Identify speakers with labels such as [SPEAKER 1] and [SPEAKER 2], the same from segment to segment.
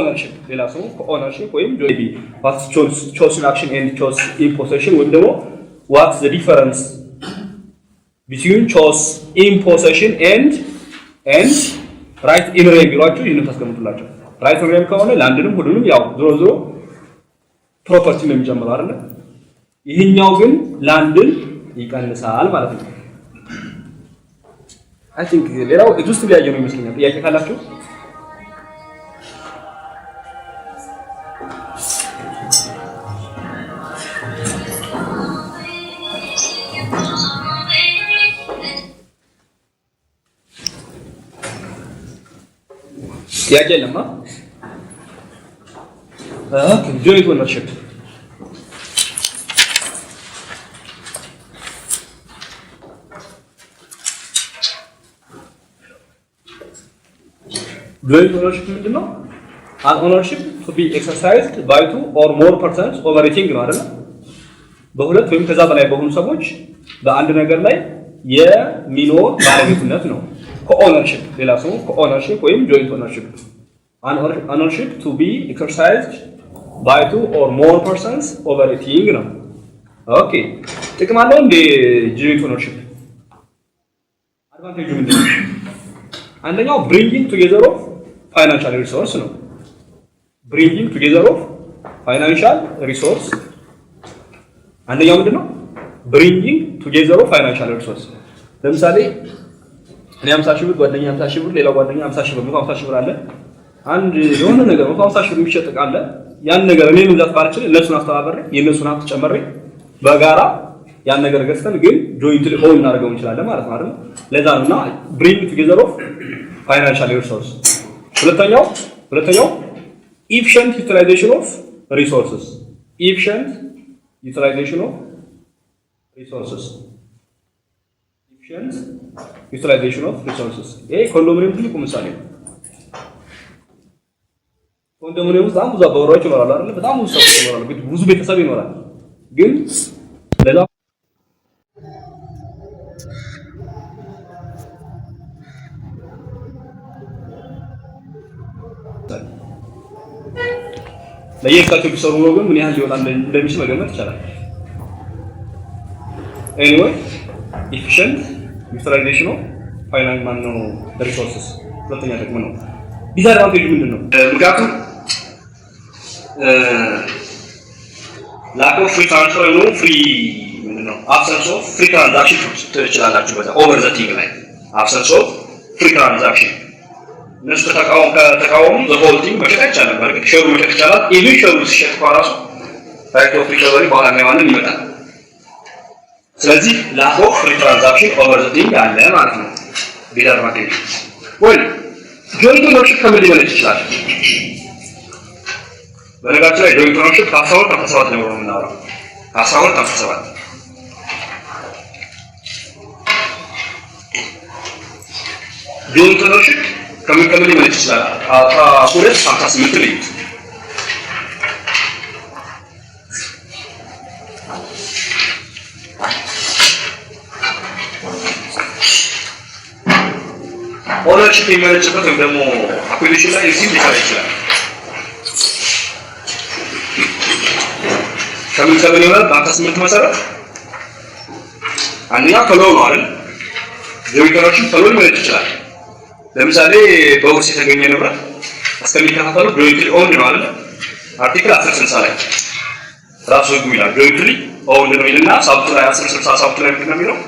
[SPEAKER 1] co-ownership ሌላ ስሙ co-ownership ወይም joint what's chosen action and chose in possession ወይም ደግሞ what's the difference between chose in possession and right in rem ቢሏችሁ ይሄንን ታስቀምጡላችሁ right in rem ከሆነ ለአንድንም ሁሉንም ያው ዞሮ ፕሮፐርቲ ነው የሚጀምረው አይደል ይሄኛው ግን ለአንድን ይቀንሳል ማለት ነው I think ሌላው just ቢያየ ነው ይመስለኛል ጥያቄ ካላችሁ ጥያቄ የለም okay joint ownership joint ownership ምንድን ነው an ownership to be exercised by two or more persons over a thing ነው አይደል በሁለት ወይም ከዛ በላይ በሆኑ ሰዎች በአንድ ነገር ላይ የሚኖር ባለቤትነት ነው co-ownership ሌላ ስሙ co-ownership ወይም joint ownership an ownership to be exercised by two or more persons over a thing ነው ኦኬ ጥቅም አለው እንደ joint ownership አድቫንቴጁ ምንድን ነው አንደኛው bringing together of financial resource ነው bringing together of financial resource አንደኛው ምንድነው bringing together of financial resource ለምሳሌ እኔ 50 ሺህ ብር ጓደኛ 50 ሺህ ብር ሌላው ጓደኛ 50 ሺህ ብር 150 ሺህ ብር አለ አንድ የሆነ ነገር 150 ሺህ ብር የሚሸጥ ካለ ያን ነገር እኔ መግዛት ባልችል እነሱን አስተባበረ የነሱን ሀብት ጨመረ በጋራ ያን ነገር ገዝተን ግን jointly own እናደርገው እንችላለን ማለት ነው አይደል ለዛ ነውና bring together of financial resource ሁለተኛው efficient utilization of resources efficient utilization of resources efficient utilization of resources ኮንዶሚኒየም ትልቁ ምሳሌ ኮንዶሚኒየም ውስጥ ብዙ አባወራዎች ይኖራሉ አይደል በጣም ብዙ ሰዎች ይኖራሉ ብዙ ቤተሰብ ይኖራል ግን ለዛ ለየካቸው ቢሰሩ ነው ግን ምን ያህል ሊወጣ እንደሚችል መገመት ይቻላል anyway efficient utilization of financial resources ሁለተኛ ደግሞ ነው ዲስአድቫንቴጁ ምንድነው ምክንያቱም lack of free transfer ነው free ምንድነው absence of free transaction ትችላላችሁ በዛ over the thing ላይ absence of free transaction ነሱ ተቃውሞ the whole thing መሸጥ አይቻልም ማለት ሼሩ መሸጥ ይቻላል even ሼሩ ሲሸጥ ራሱ right of recovery በኋላ ነው ይመጣል ስለዚህ lack of free transaction over the thing አለ ማለት ነው ዲስአድቫንቴጅ ወይ joint ownership ከምን ሊመለስ ይችላል በነገራችን ላይ joint ownership ከ12 ነው የምናወራው ከ12 joint ownership ከምን ሊመለስ ይችላል 1258 ላይ ኦነርሺፕ የሚመለስበት ወይም ደግሞ አኩዚሽን ላይ እዚህ ሊሰራ ይችላል ከምን ይሆናል በ18 መሰረት አንደኛ ከሎው ነው አይደል የሪከቨሪ ከሎው ሊመለስ ይችላል ለምሳሌ በውርስ የተገኘ ንብረት እስከሚከፋፈሉ jointly owned ነው አይደል አርቲክል 1060 ላይ ራሱ ህጉ ይላል jointly owned ነው ይልና ሳብቱ ላይ 1060 ሳብቱ ላይ ምንድነው የሚለው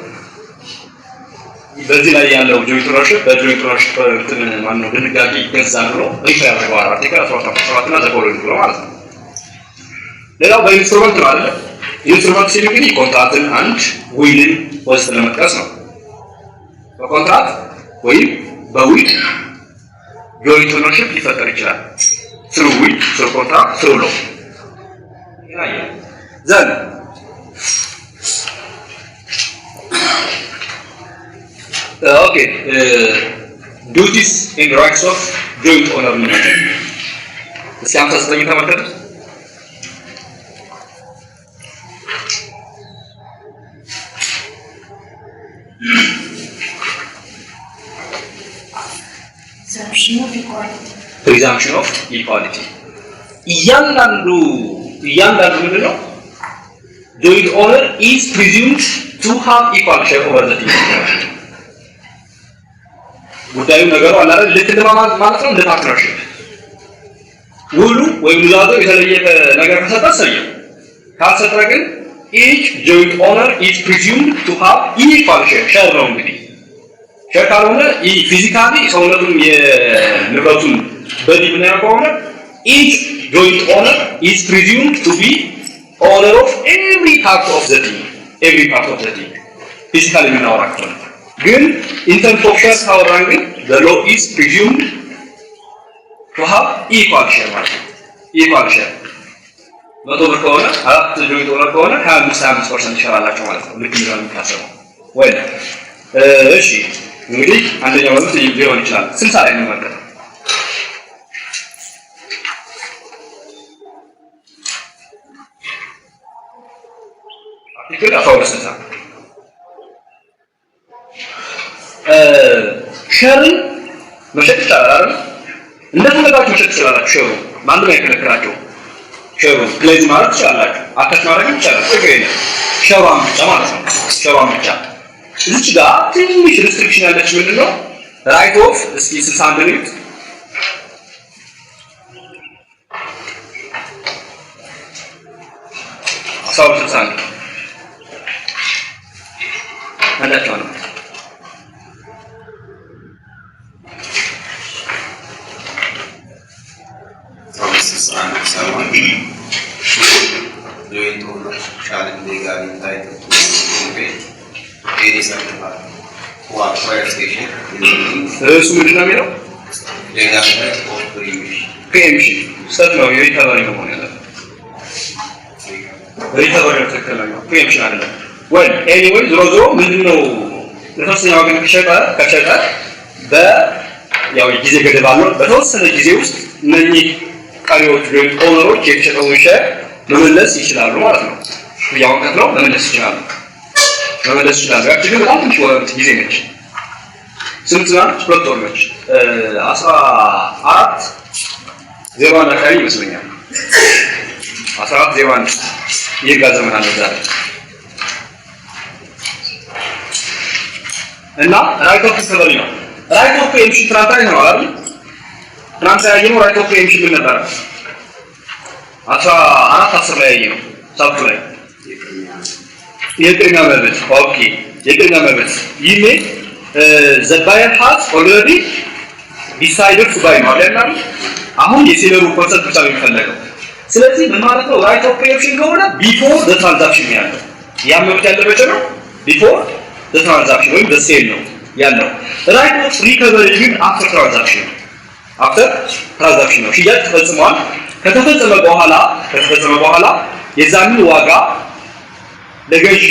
[SPEAKER 1] በዚህ ላይ ያለው joint ownership በjoint ownership እንትን ማነው ድንጋጌ ይገዛል ብሎ ሪፈር ያደርገዋል አርቲክል 17 እና ዘፎሎዊንግ ብሎ ማለት ነው ሌላው በኢንስትሩመንት ነው አይደል ኢንስትሩመንት ሲል እንግዲህ ኮንትራክትን አንድ ዊልን ወስጥ ለመጥቀስ ነው በኮንትራክት ወይም በዊል joint ownership ሊፈጠር ይችላል through will through contract through law then okay duties and rights of joint owner እስኪ 59 ተመልከቱ presumption of equality እያንዳንዱ ምንድነው joint owner is presumed to have equal share over the thing ጉዳዩ ነገሩ አለ አይደል ልክ ማለት ነው እንደ ፓርትነርሺፕ ውሉ ወይም ዛዶ የተለየ ነገር ከተሰጠው ካልሰጠ ግን each joint owner is presumed to have equal share ነው እንግዲህ ሼር ካልሆነ ፊዚካሊ ሰውነቱን የንብረቱን በዲብና ከሆነ each joint owner is presumed to be owner of every part of the thing physically የምናወራ ከሆነ ግን in terms of share ካወራን ግን the law is presumed to have equal share ማለት ነው equal share መቶ ብር ከሆነ አራት joint owner ከሆነ 25% share አላቸው ማለት ነው ልክ ነው የሚታሰበው ወይ እሺ እንግዲህ አንደኛው ማለት ሊሆን ይችላል ስንት ላይ ነው ማለት ነው አርቲክል 12 ሼርን መሸጥ ይችላል እንደፈለጋችሁ መሸጥ ይችላል ሼሩ ማንም አይከለክላችሁ ሼሩ ስለዚህ ማለት ይችላል አካሽ ማድረግ ይችላል ሼሩን ብቻ ማለት ነው ሼሩን ብቻ እዚህ ጋር ትንሽ ሪስትሪክሽን ያለች ምንድነው ራይት ኦፍ እስኪ 61 ሚኒት ሳውንድ አንዳቸው ነው
[SPEAKER 2] joint owner shall legally entitled to pay any certified who acquire station
[SPEAKER 1] እሱ ምንድን ነው የሚለው
[SPEAKER 2] legal right of
[SPEAKER 1] preemption ስህተት ነው የሪከቨሪ ነው ማለት ሪከቨሪ ነው ትክክል ነው preemption አይደለም ወይ anyway ዞሮ ምንድነው ለተወሰነ ወገን ከሸጠ ያው ጊዜ ገደብ አለው በተወሰነ ጊዜ ውስጥ እነኚህ ቀሪዎች joint ኦነሮች የተሸጠውን ሼር መመለስ ይችላሉ ማለት ነው ያው ከተለው መመለስ ይችላሉ ያቺ ግን በጣም ትንሽ ወራት ጊዜ ነች ስንት ናት ሁለት ወር ነች 14 ዜሮና ካይ ይመስለኛል 14 ዜሮና የጋር ዘመን አለ ዛሬ እና ራይት ኦፍ ዲስከቨሪ ነው ራይት ኦፍ ፕሪኤምፕሽን ትራንስፈር ነው አይደል ትራንስፈር ያየነው ራይት ኦፍ ፕሪኤምፕሽን ምን ነበር 14 ላይ ያየነው ሳብቱ ላይ የቅድሚያ መብት ኦኬ የቅድሚያ መብት ይሄ the buyer has already decided to buy ነው አይደል አሁን የሴለሩ ኮንሰፕት ብቻ ነው የሚፈልገው ስለዚህ ምን ማለት ነው ራይት ኦፍ ፕሪኤምፕሽን ከሆነ before the transaction ያለው ያ መብት ያለበት ነው before the transaction ወይ the sale ነው ያለው ራይት ኦፍ ሪከቨሪ ግን after transaction ነው ሽያጭ ተፈጽሟል ከተፈጸመ በኋላ የዛን ዋጋ ለገዢ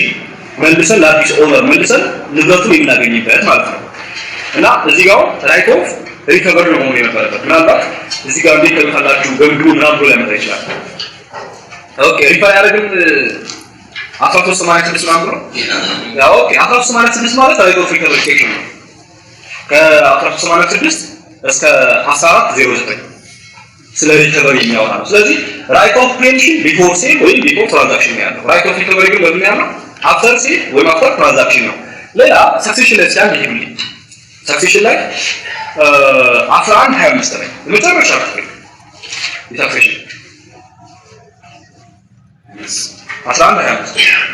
[SPEAKER 1] መልሰን ለአዲስ ኦነር መልሰን ንብረቱን የምናገኝበት ማለት ነው እና እዚህ ጋር ራይት ኦፍ ሪከቨሪ ነው መሆን የነበረበት ምናልባት እዚህ ጋር እንዴት ተመጣጣችሁ ገምግሙ ምናምን ብሎ ሊያመጣ ይችላል ኦኬ ሪፈር ያደርግን 1386 ማለት ነው ያው ኦኬ 1386 ማለት ራይት ኦፍ ሪከቨሪ ሴክሽን ነው ከ1386 እስከ 1409 ስለ ሪከቨሪ የሚያወራ ነው ስለዚህ ራይት ኦፍ ፕሪኤምፕሽን ቢፎር ሴል ወይ ቢፎር ትራንዛክሽን ነው ያለው ራይት ኦፍ ሪከቨሪ ግን በምን ያለው አፍተር ሴል ወይ አፍተር ትራንዛክሽን ነው ሌላ ሰክሴሽን ላይ ሲያል ይሄድልኝ ሰክሴሽን ላይ 1125 ላይ መጨረሻ ነው ሰክሴሽን 1125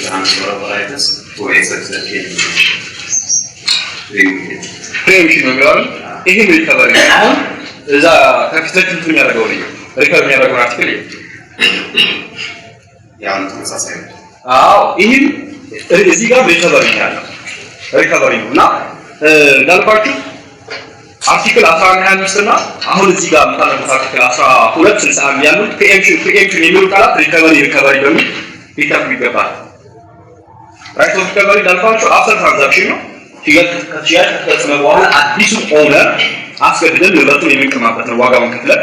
[SPEAKER 2] transfer of rights to a successful
[SPEAKER 1] preemption ነው የሚለው ይሄ ሪከቨሪ አሁን እዛ ከፊተክንቱ የሚያደርገው ነው ሪከቨሪ የሚያደርገው አርቲክል
[SPEAKER 2] ያን ተመሳሳይ
[SPEAKER 1] ይሄም እዚህ ጋር ሪከቨሪ ያለው ሪከቨሪ ነውና እንዳልኳችሁ አርቲክል 1125 እና አሁን እዚህ ጋር መጣለው አርቲክል 1261 ያሉት preemption የሚሉ ቃላት ሪከቨሪ በሚል ሊታዩ ይገባል ራይት ኦፍ ሪከቨሪ እንዳልኳችሁ አፍተር ትራንዛክሽን ነው ሽያጭ ከተፈጸመ በኋላ አዲሱ ኦነር አስገድደን ንብረቱን የሚቀማበት ነው ዋጋውን ከፍለን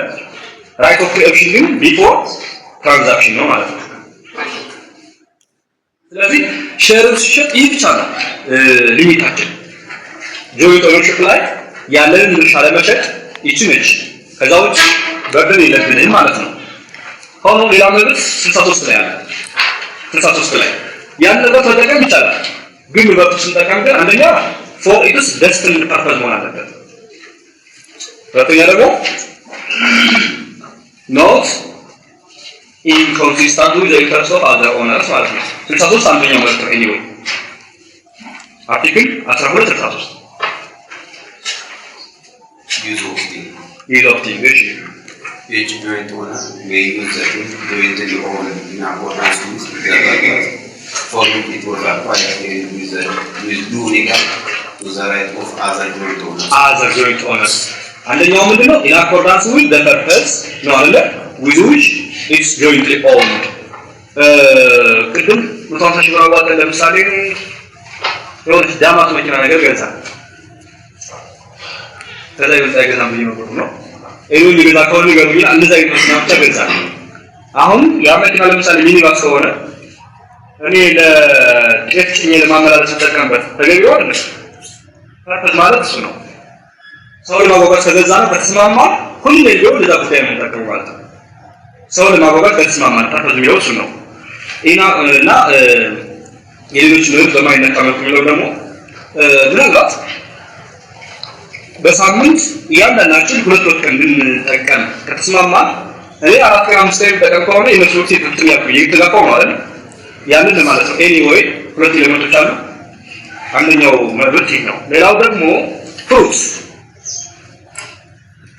[SPEAKER 1] ራይት ኦፍ ፕሪኤምፕሽን ግን ቢፎር ትራንዛክሽን ነው ማለት ነው። ስለዚህ ሼር ሲሸጥ ይህ ብቻ ነው ሊሚታችን። ጆይንት ኦነርሺፕ ላይ ያለንን ድርሻ ለመሸጥ ይቺ ነች። ከዛ ውጭ በርደን የለብንም ማለት ነው። ሆኖ ሌላ ነገር 63 ላይ አለ። 63 ላይ ያን ነገር ተጠቀም ይቻላል። ግን ንብረቱ ስንጠቀም ግን አንደኛ ፎር ኢትስ ደስቲንድ ፐርፐዝ መሆን አለበት። ሁለተኛ ደግሞ ኖት ኢንኮንሲስተንት ዊዝ ዘ ኢንተረስት ኦፍ አዘር ኦነርስ ማለት ነው። 63 አንደኛው ማለት ነው። ኤኒዌይ አርቲክል 12 63 ዩዝ ኦፍ ቲንግ እሺ
[SPEAKER 2] each joint owner may use the thing jointly owned in accordance with the purpose for which it was acquired with due regard to the right of other joint owners.
[SPEAKER 1] Other joint owners. አንደኛው ምንድነው? in accordance with the purpose ነው አይደል? with which it's jointly owned. ቅድም 150 ሺህ ብር አዋጣን ለምሳሌ የሆነች ዳማት መኪና ነገር ገዛ። ከዛ ይወጣ ገዛም ብዬ ነው ኤሉን ይገዛ ከሆነ ይገሩኛ እንደዛ ይመስላል ተገዛ። አሁን ያ መኪና ለምሳሌ ሚኒባስ ከሆነ እኔ ለጤፍ ጭኜ ለማመላለስ ተጠቀምበት ተገቢው አይደል? ፐርፐዝ ማለት እሱ ነው። ሰው ለማጓጓዝ ከገዛ ነው ከተስማማ ሁሉ ለየው ለዛ ጉዳይ ነው ተጠቀሙ ማለት ነው። ሰው ለማጓጓዝ ከተስማማ ፐርፐዝ የሚለው እሱ ነው። እና የሌሎች ነው በማይነካ መልኩ የሚለው ደግሞ ምናልባት በሳምንት ያንዳንዳችን ሁለት ቀን እንድንጠቀም ከተስማማ እኔ 4 ቀን 5 ቀን ተጠቀም ከሆነ የመስሎት የትክክል ያለው ይተጋፋው ማለት ነው። ያንን ማለት ነው። ኤኒዌይ ሁለት ኤሌመንቶች አሉ። አንደኛው መብት ነው። ሌላው ደግሞ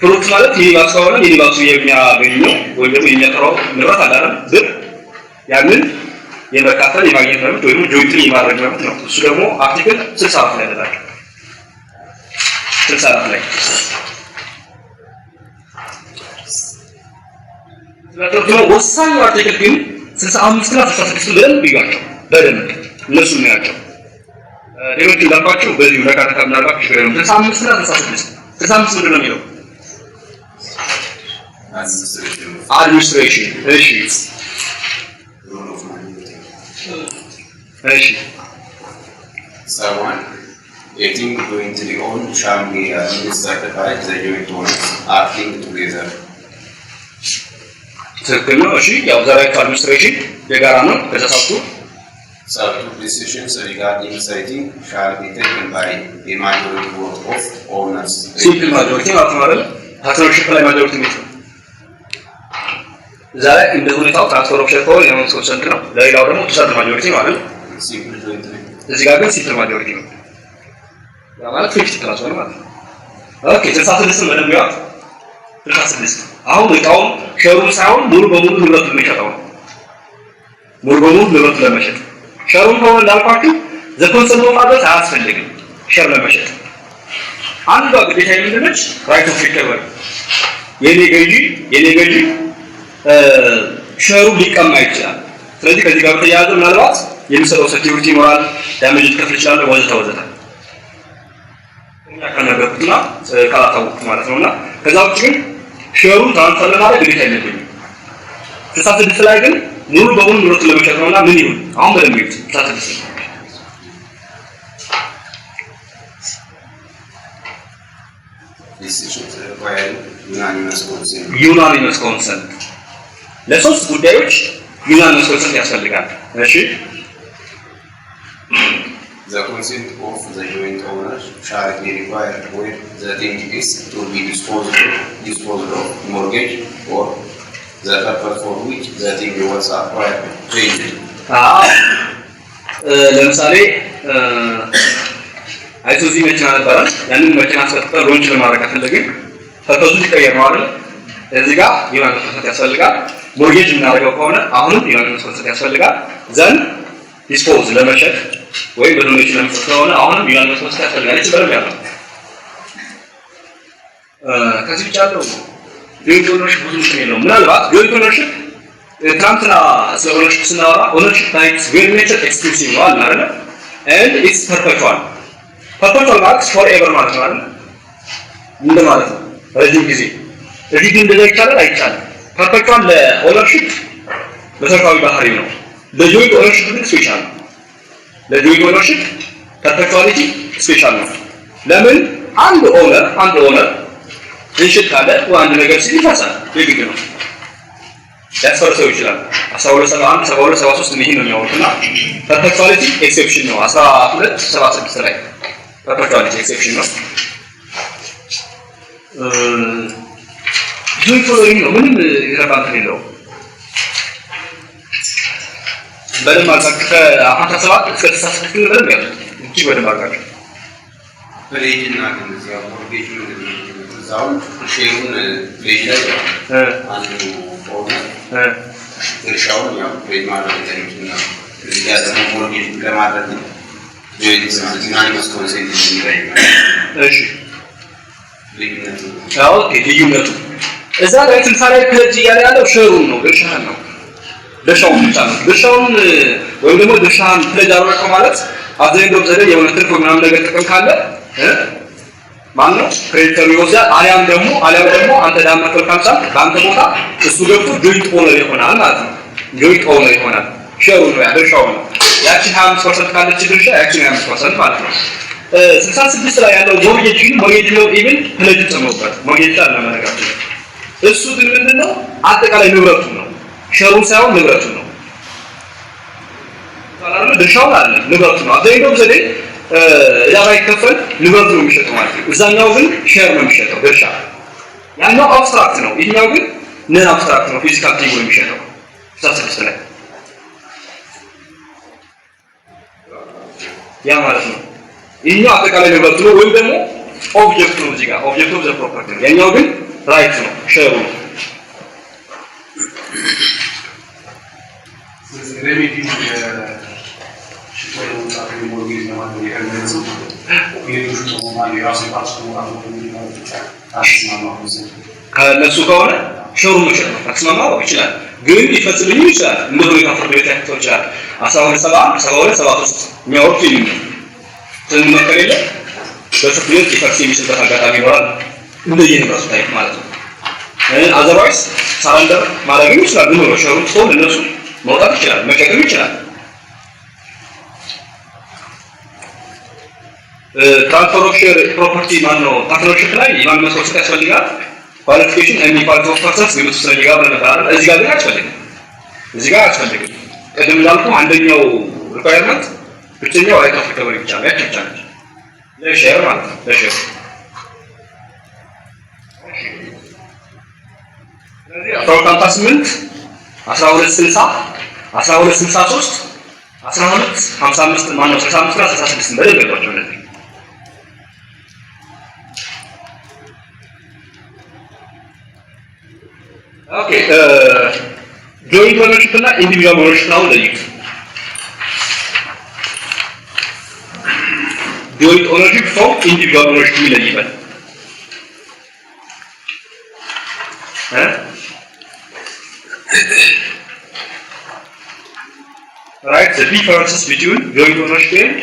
[SPEAKER 1] ፍሩት ማለት ሚኒባስ ከሆነ ሚኒባሱ የሚያገኘው ወይ ደግሞ የሚያጠራው ንብረት አለ አይደል? ግን ያንን የመካፈል የማግኘት መብት ወይ ደግሞ ጆይንትሊ የማድረግ መብት ነው። እሱ ደግሞ አርቲክል 64 ላይ ተጠቅሷል። 64 ላይ ስለዚህ ወሳኝ አርቲክል ግን 65 እና 66 በደንብ ይጋቸው በደንብ እነሱ ነው ያቸው። ሌሎች እንዳልኳቸው በዚህ ለካታ ምናልባት ችግር የለም። 65 እና 66 65 ምንድን ነው የሚለው? አድሚኒስትሬሽን እሺ እሺ
[SPEAKER 2] someone a thing jointly owned shall be administered by the joint owners acting together.
[SPEAKER 1] ትክክል ነው። እሺ ያው ዛሬ አድሚኒስትሬሽን የጋራ ነው። ከተሳቱ
[SPEAKER 2] Certain decisions regarding citing shall be taken by a majority vote of owners.
[SPEAKER 1] ሲምፕል ማጆሪቲ ማለት ነው አይደል? ፓርትነርሺፕ ላይ ማጆሪቲ ነው። ዛሬ እንደ ሁኔታው ትራንስፈር ከሆነ የመንግስት ሰንት ነው። ለሌላው ደግሞ ተሳትፎ ማጆሪቲ ማለት ነው።
[SPEAKER 2] Simple jointly.
[SPEAKER 1] እዚህ ጋር ግን ሲምፕል ማጆሪቲ ነው። ያ ማለት 50 ፕላስ ነው ማለት ነው። ኦኬ 66 ምንም ያው 66 አሁን እቃው ሸሩን ሳይሆን ሙሉ በሙሉ ንብረቱን የሚሸጠው ነው። ሙሉ በሙሉ ንብረቱን ለመሸጥ ሸሩን ከሆነ እንዳልኳችሁ ዘኮንሰንት ማድረግ አያስፈልግም። ሸር ለመሸጥ አንዷ ግዴታ ምንድነች? ራይት ኦፍ ሪከቨሪ የኔ ገዢ ሸሩ ሊቀማ ይችላል። ስለዚህ ከዚህ ጋር ተያያዘ ምናልባት የሚሰጠው ሴኩሪቲ ይኖራል፣ ዳሜጅ ሊከፍል ይችላል ወዘተ ከነገርኩትና ካላታወቅኩ ማለት ነውና ከዛ ውጭ ግን ሼሩን ትራንስፈር ለማድረግ ግዴታ የለብኝም። 66 ላይ ግን ሙሉ በሙሉ ንብረቱን ለመሸጥ ነውና ምን ይሁን አሁን በደንብ ይሁን 66
[SPEAKER 2] Decisions require
[SPEAKER 1] unanimous consent ለሶስት ጉዳዮች unanimous consent ያስፈልጋል። እሺ
[SPEAKER 2] The consent of the joint owners shall be required when the thing is to be disposed of mortgage or the purpose for which the thing was acquired changed.
[SPEAKER 1] ለምሳሌ አይሱዚ መኪና ነበር። ያንን መኪና አስከፍተን ሎንች ለማድረግ ፈለግን። ፐርፐዙ ሊቀየር ነው አይደል? እዚህ ጋር unanimous consent ያስፈልጋል። ሞርጌጅ እናደርገው ከሆነ አሁንም unanimous consent ያስፈልጋል። ዘን ዲስፖዝ ለመሸጥ ወይ በዶኔሽን ለመስጠት ከሆነ አሁንም unanimous consent ያስፈልጋል። እቺ በደንብ ያለው ከዚህ ብቻ ነው joint ownership ብዙ ምንም የለውም። ምናልባት joint ownership ትናንትና ስለ ownership ስናወራ ownership by its very nature exclusive ነው አይደል? and it's perpetual ማለት forever ማለት ነው አይደል? እንደ ማለት ነው ረጅም ጊዜ እዚህ ግን እንደዛ ይቻላል አይቻልም? ፐርፔቹዋል ኦነርሺፕ መሰረታዊ ባህሪው ነው። ለጆይንት ኦነርሺፕ ግን ስፔሻል ነው። ለጆይንት ኦነርሺፕ ፐርፔቹዋሊቲ ስፔሻል ነው። ለምን አንድ ኦነር እንሽት ካለ አንድ ነገር ሲል ይፈሳል የግድ ነው። ያስፈርሰው ይችላል 1271 72 73 ይሄን ነው የሚያወጡና ፐርፔቹዋሊቲ ኤክሴፕሽን ነው 1276 ላይ ፐርፔቹዋሊቲ ኤክሴፕሽን ነው። ጆይንት ኦነርሺፕ ነው ምንም ይረባንት የለውም። በደንብ አድርጋችሁ ከ57 እስከ 96 በደንብ ያዙ እንጂ በደንብ አድርጋችሁ
[SPEAKER 2] ፕሌጅና እንደዚህ ሞርጌጅ እዛው ሼሩን ፕሌጅ ላይ አንዱ ኦነር ድርሻውን ያው ፕሌጅ ማድረግ እንደሚችልና እዚህ ጋር ደግሞ ሞርጌጅ ለማድረግ ጆይንት ዩናኒመስ ኮንሴንት እንደሚጠይቅ
[SPEAKER 1] እሺ
[SPEAKER 2] ልዩነቱ
[SPEAKER 1] ልዩነቱ እዛ ላይ ትንሳኤ ከእጅ እያለ ያለው ሼሩን ነው ድርሻህን ነው ድርሻውን ብቻ ነው። ድርሻውን ወይም ደግሞ ድርሻህን ፕሌጅ አደረገው ማለት አብዛኛው ዘዴ የሆነ ትርፍ ምናምን ነገር ጥቅም ካለ ማን ነው ክሬዲተሩ ይወስዳል። አሊያም ደግሞ አንተ ዳማ ከልካምሳ በአንተ ቦታ እሱ ገብቶ ጆይንት ኦነር ይሆናል ማለት ነው። ጆይንት ኦነር ይሆናል። ሼሩ ነው ድርሻው ነው። ያቺ 25% ካለች ድርሻ ያቺ 25% ማለት ነው። 66 ላይ ያለው ሞርጌጅ ነው ኢቭን ፕሌጅ ተጨምሮበት ሞርጌጅ አለ ማለት ነው። እሱ ግን ምንድነው አጠቃላይ ንብረቱ ነው። ሼሩን ሳይሆን ንብረቱ ነው። ታላላቅ ድርሻው አለ ንብረቱ ነው። አብዛኛው ዘዴ ያ ባይከፈል ንብረቱ ነው የሚሸጠው ማለት ነው። እዛኛው ግን ሼር ነው የሚሸጠው ድርሻ። ያኛው አብስትራክት ነው፣ ይሄኛው ግን ነን አብስትራክት ነው። ፊዚካል ቲንግ ነው የሚሸጠው 66 ላይ ያ ማለት ነው። ይሄኛው አጠቃላይ ንብረቱ ነው ወይም ደግሞ ኦብጀክት ነው። እዚህ ጋር ኦብጀክት ኦፍ ዘ ፕሮፐርቲ ነው። ያኛው ግን ራይት ነው፣ ሼሩ ነው።
[SPEAKER 3] Remedy ሽቶው ታሪክ ሞርጌጅ ለማድረግ የከለለው የዱሽ ተማሪ ራሱ ፓርቲው
[SPEAKER 1] ከነሱ ከሆነ ሼሩ መሸጥ ነው። ተስማማው ይችላል ግን ሊፈጽምልኝ ይችላል። እንደው የካፈር ቤት ያክተው ይችላል 1270 72 73 የሚያወጡ ይልኝ ስለምን ከሌለ በፍጥነት ሊፈጽም የሚችልበት አጋጣሚ ይኖራል። እንደዚህ ነው ራሱ ታይፕ ማለት ነው። አዘርዋይስ ሳራንደር ማድረግ ይችላል። ግን ነው ሼሩ ጾም እነሱ መውጣት ይችላል መሸጥም ይችላል። ትራንስፈር ኦፍ ሼር ፕሮፐርቲ ማን ነው ፓርትነርሺፕ ላይ የማን መስፈርት ያስፈልጋል? ኳሊፊኬሽን ኤንድ ኳሊቲ ኦፍ ፐርሰንስ ግምት ውስጥ ስለሚገባ ነበር። እዚህ ጋር ግን አያስፈልግም። ቅድም እንዳልኩ አንደኛው ሪኳየርመንት ብቸኛው ራይት ኦፍ ሪከቨሪ ብቻ ነው ያቻቻል ለሼር ማለት ነው። ለሼር ስለዚህ 1258 1260 1263 1255 ማን ነው 65 እና 66 በደንብ ያውቃቸው እነዚህ ኦኬ ጆይንት ኦነርሺፕ እና ኢንዲቪጁዋል ኦነርሺፕ ነው ለይቱ። ጆይንት ኦነርሺፕ ፍሮም ኢንዲቪጁዋል ኦነርሺፕ ይለይበል right the differences between joint ownership and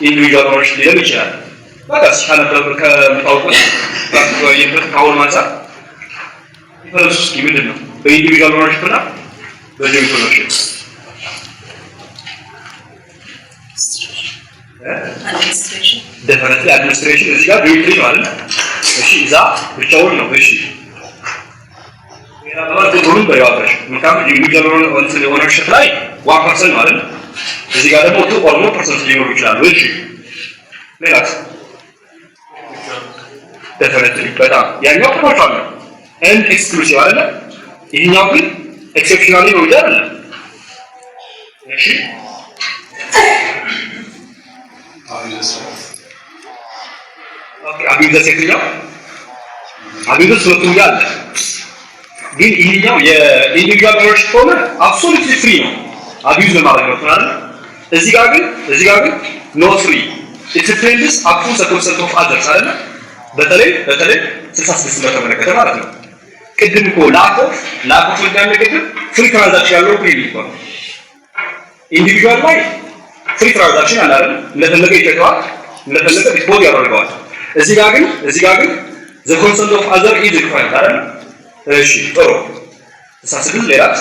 [SPEAKER 1] individual ownership ሊሆን ይችላል። በቃስ ካነበብ ከታውቁት ካሁን ማንሳት ዲፈረንስ ውስጥ ምንድን ነው በኢንዲቪጁዋል ኦነርሺፕ እና በጆይንት ኦነርሺፕ? ዴፊኒትሊ አድሚኒስትሬሽን እዚህ ጋር ጆይንት ነው አይደል? እሺ እዛ ብቻውን ነው። እሺ ማለት ሁሉም በያወጣሽ ምክንያቱም ኢንዲቪጁዋል ኦነርሺፕ ላይ 1% ነው አይደል? እዚህ ጋር ደግሞ 2 or more percent ሊኖር ይችላል። እሺ ሌላስ ዴፊኒትሊ በጣም ያኛው ፕሮፖርሽናል ነው ኤንድ ኤክስክሉሲቭ አይደለ? ይሄኛው ግን ኤክሴፕሽናሊ ነው አይደል? እሺ አቢዩዝ የትኛው አቢዩዝ ሁለቱም ጋር አለ። ግን ይሄኛው የኢንዲቪጁዋል ኦነርሺፕ ሆነ አብሶሉትሊ ፍሪ ነው አቢዩዝ ለማድረግ ነው አይደል? እዚህ ጋር ግን ኖት ፍሪ ኢት ዲፔንድስ አፕን ዘ ኮንሰፕት ኦፍ አዘርስ አይደል? በተለይ 66 በተመለከተ ማለት ነው። ቅድም እኮ ላክ ኦፍ እንደሚገድም ፍሪ ትራንዛክሽን ያለው ፍሪ ነው። ኢንዲቪጁዋል ላይ ፍሪ ትራንዛክሽን አለ አይደል? እንደፈለገ ይተካዋል፣ እንደፈለገ ዲስፖዝ ያደርገዋል። እዚህ ጋር ግን ዘ ኮንሰፕት ኦፍ አዘር ኢዝ ሪኳየርድ አይደል? እሺ ጥሩ 66 ሌላስ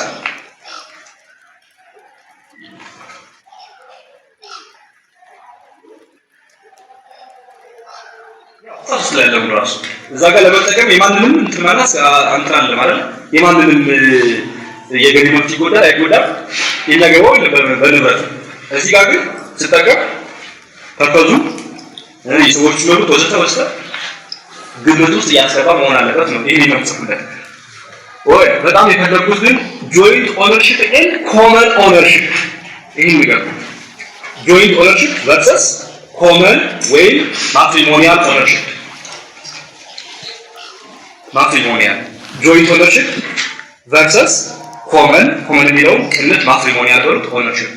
[SPEAKER 1] ስለለም ራሱ እዛ ጋር ለመጠቀም የማንንም እንትን ማለት አንተን አለ ማለት የማንንም የገቢ መብት ይጎዳል አይጎዳም የሚያገባው በንብረት እዚህ ጋር ግን ሲጠቀም ተፈዙ የሰዎች መብት ወዘተ ግምት ውስጥ ያስገባ መሆን አለበት ነው ይሄ የሚመጽፍለት ወይ በጣም የፈለጉት ግን joint ownership and common ownership ይሄ ነገር joint ownership versus common ወይ matrimonial ownership matrimonial joint ownership versus common የሚለው ቅንት matrimonial ownership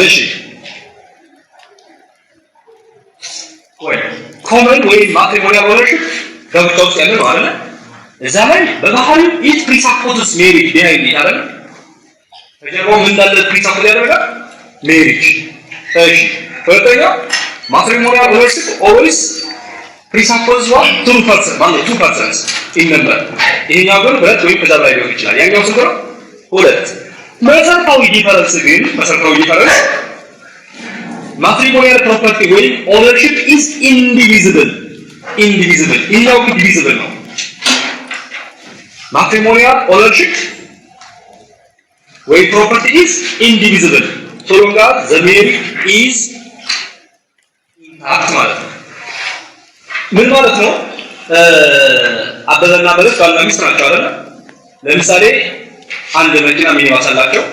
[SPEAKER 1] እሺ ወይ common ወይ matrimonial ownership ገብተው ያለ ነው አይደል እዛ ላይ በባህሪው it presupposes marriage behind it አይደል ከጀርባው ምን እንዳለ presuppose ያደርጋል marriage እሺ ሁለተኛ matrimonial ownership always presupposes what two persons in number ይሄኛው ግን ሁለት ወይ ከዛ በላይ ሊሆን ይችላል ያኛው ስንት ነው ሁለት መሰረታዊ ዲፈረንስ matrimonial property ወይ ownership is indivisible ይሄኛው divisible ነው matrimonial ownership ወይ property is indivisible so long as the marriage is intact ማለት ነው ምን ማለት ነው አበበና በለስ ባልና ሚስት ናቸው አይደል ለምሳሌ አንድ መኪና ሚኒባስ አላቸው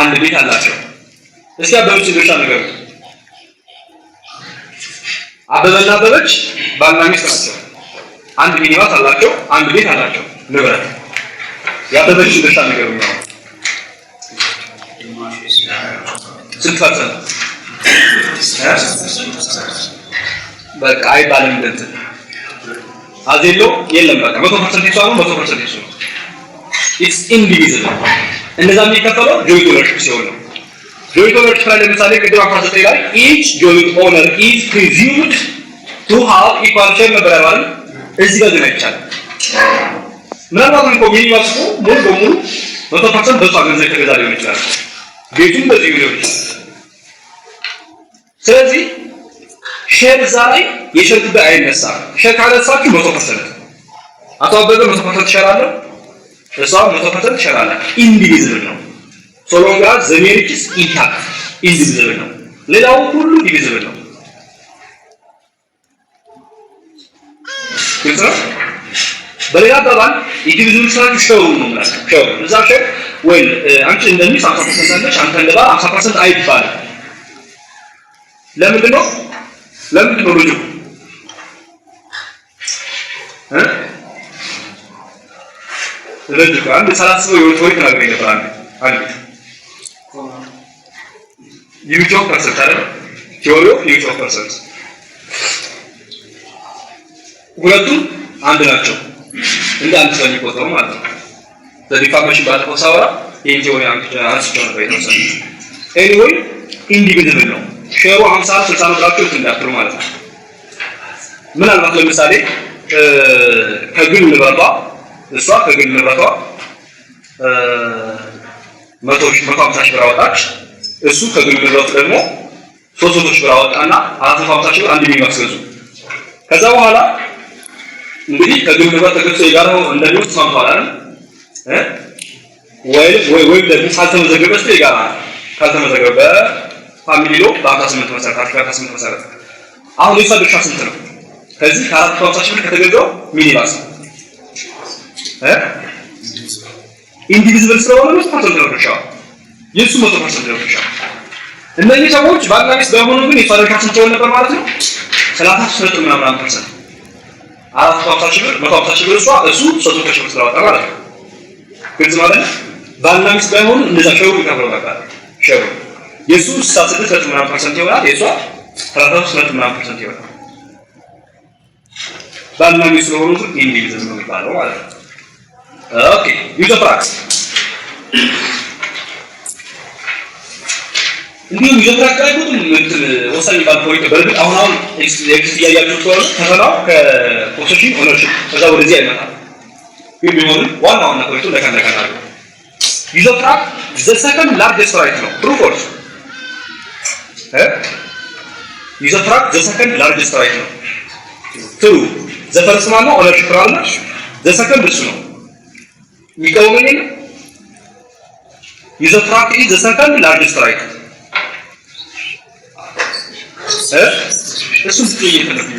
[SPEAKER 1] አንድ ቤት አላቸው እስኪ አበበች ድርሻ ነገር አበበና አበበች ባልና ሚስት ናቸው አንድ ሚኒባስ አላቸው አንድ ቤት አላቸው ንብረት ያበበች ድርሻ ነገር ነው ስንት ፐርሰንት በቃ አይባልም እንደት አዜሎ የለም በቃ 100% ይሷል 100% ይሷል it's indivisible እነዛ የሚከፈለው joint ownership ሲሆን ነው joint ownership ላይ ለምሳሌ ቅድም 19 ላይ each joint owner is presumed to have equal share ነበር አይደል እዚህ ጋር ግን አይቻልም ምናልባት እንኳን ሚኒማስ ሙሉ በሙሉ 100% በሷ ገንዘብ ተገዛ ሊሆን ይችላል ቤቱም በዚህ ሊሆን ይችላል ስለዚህ ሼር ዛሬ የሼር ጉዳይ አይነሳም ሼር ካለሳችሁ 100% አቶ አበበ 100% ሼር አለ እሷ 100% ሼር አለ ኢንዲቪዚብል ነው so long as the marriage is intact ኢንዲቪዚብል ነው ሌላው ሁሉ ዲቪዚብል ነው ግልጽ ነው በሌላ አባባል ኢንዲቪዚብል ስራችሁ ሼር ነው ማለት ሼር እዛ ሼር ወይ አንቺ እንደሚስ 50% አለሽ አንተ እንደባ 50% አይባልም ለምንድን ነው ልጁ ለዚህ አንድ 30 ሰው ወይ ተናግሬ ነበር አንድ ዩኒት ኦፍ ፐርሰንት አይደል ቲዮሪ ኦፍ ዩኒት ኦፍ ፐርሰንት ሁለቱም አንድ ናቸው እንደ አንድ ሰው የሚቆጠሩ ማለት ነው ለዲፋርሜሽን ባለፈው ሳወራ ይሄን ቲዮሪ አንስቼው ነበር የተወሰነ ኤኒዌይ ኢንዲቪዚብል ነው ሼሩ 50 60 ብራችሁ እንዳትሩ ማለት ነው ምናልባት ለምሳሌ ከግል ንብረቷ እሷ ከግል ንብረቷ 150 ሺህ ብር አወጣች እሱ ከግል ንብረቱ ደግሞ 300 ሺህ ብር አወጣና 450 ሺህ ብር አንድ ሚሊዮን አስገዙ ከዛ በኋላ እንግዲህ ከግል ንብረት ተገዝቶ የጋራው እንደሚወጥ ተስማምተዋል አይደል ወይ ደግሞ ካልተመዘገበ የጋራ ካልተመዘገበ ፋሚሊ ሎ በ18 መሰረት አርቲክል 18 መሰረት አሁን የሷ ድርሻ ስንት ነው ከዚህ 450 ሺህ ብር ከተገዛው ሚኒባስ ኢንዲቪዚብል ስለሆነ 100% ነው ድርሻው የሱ 100% ነው ድርሻው እነዚህ ሰዎች ባልና ሚስት በሆኑ ግን የሷ ድርሻ ስንት ሆነ ነበር ማለት ነው 33.9% 450 ሺህ ብር 150 ሺህ ብር እሱ 300 ሺህ ብር ስለዋጣ ማለት ነው ግልጽ ማለት ባልና ሚስት በሆኑ እንደዛ ሸሩ ይከፍለው ነበር ሸሩ የሱ 66.9% ይሆናል የሷ 33.9% ይሆናል ባልና ሚስት ስለሆኑ ኢንዲቪዚብል ነው የሚባለው ማለት ነው ኦኬ ዩዝ ኦፍ ፕራክቲስ እንዲሁም ዩዘርትራክት ላይ ብዙ ወሳኝ ባል ፖይንት በርግጥ አሁን ኤክስ ያያችሁ ከሆነ ተፈናው ከፖሴሽን ኦነርሺፕ ከዛ ወደዚህ አይመጣም። ግን ቢሆን ዋና ፖይንቱ ለከነከናል ዩዘርትራክት the second largest right ነው true false ዩዘርትራክት the second largest right ነው true the first one ነው ኦነርሺፕ አለ the second እሱ ነው የሚቀውመኝ ነው ዩዘርትራክት is the second largest right እሱ ስለየተነፈለ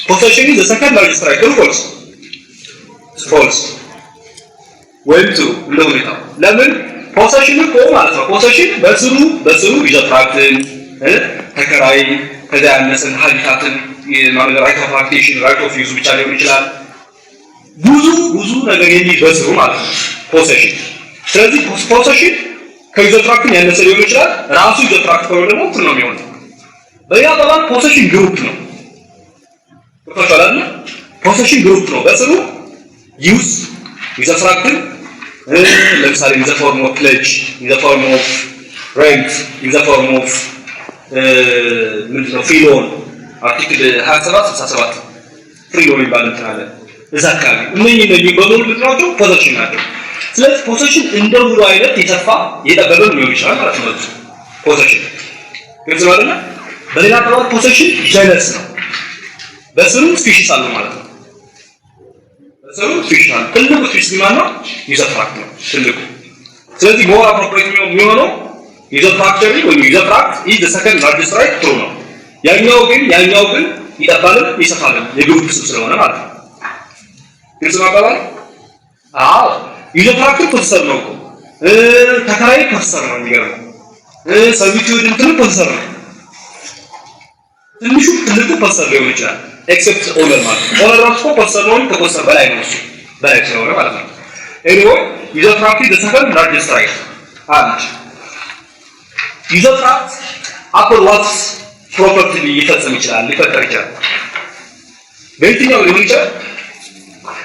[SPEAKER 1] possession is the second largest right true false false ወይም true እንደሆነታ ለምን possession እኮ ማለት ነው possession በስሩ ዩዘርትራክትን ተከራይ ከዛ ያነሰን ሀቢታትን የማንገር ራይት ኦፍ አክቲቬሽን ራይት ኦፍ ዩዝ ብቻ ሊሆን ይችላል ብዙ ነገር የሚበስሩ ማለት ነው possession ስለዚህ possession ከዩዘርትራክትን ያነሰ ሊሆን ይችላል ራሱ ዩዘርትራክት ከሆነ ደግሞ እኩል ነው የሚሆነው በያ ባባል possession group ነው ተፈጠራለ possession group ነው በስሩ ዩዝ ዩዘርትራክትን ለምሳሌ in the form of pledge in the form of rent in the form of ምንድነው free loan አርቲክል 27 free loan ይባላል ታለ እዛ አካባቢ እነኚህ በሙሉ ምንድነው possession ናቸው ስለዚህ possession እንደ ሁሉ አይነት የተፋ የጠበበ ነው ይችላል ማለት ነው possession ግልጽ ነው አይደል በሌላ አባባል possession jealous ነው በስሩ ስፒሺስ አለው ማለት ነው በስሩ ስፒሺስ አለው ትልቁ ስፒሺስ ማን ነው ዩዘርትራክት ነው ትልቁ ስለዚህ ሞር አፕሮፕሪየት የሚሆነው ዩዘርትራክት ወይ ዩዘርትራክት is the second largest right true ነው ያኛው ግን ይጠባልም ይሰፋልም የግሩፕ ስም ስለሆነ ማለት ነው ግልጽ ነው አባባል አዎ ዩዘርትራክት ፖሰሰር ነው ተከራይ ፖሰሰር ነው የሚገርመው ሰርቪቱድ እንትን ፖሰሰር ነው ትልቁ ፖሰሰር ሊሆን ይችላል except ኦነር ማለት ኦነር ራሱ ፖሰሰር ነው ከፖሰሰር በላይ ነው እሱ በላይ ስለሆነ ማለት ነው anyway ዩዘርትራክት is the second largest right and ዩዘርትራክት upper what property ሊፈጸም ይችላል ሊፈጠር ይችላል በየትኛው ሊሆን ይችላል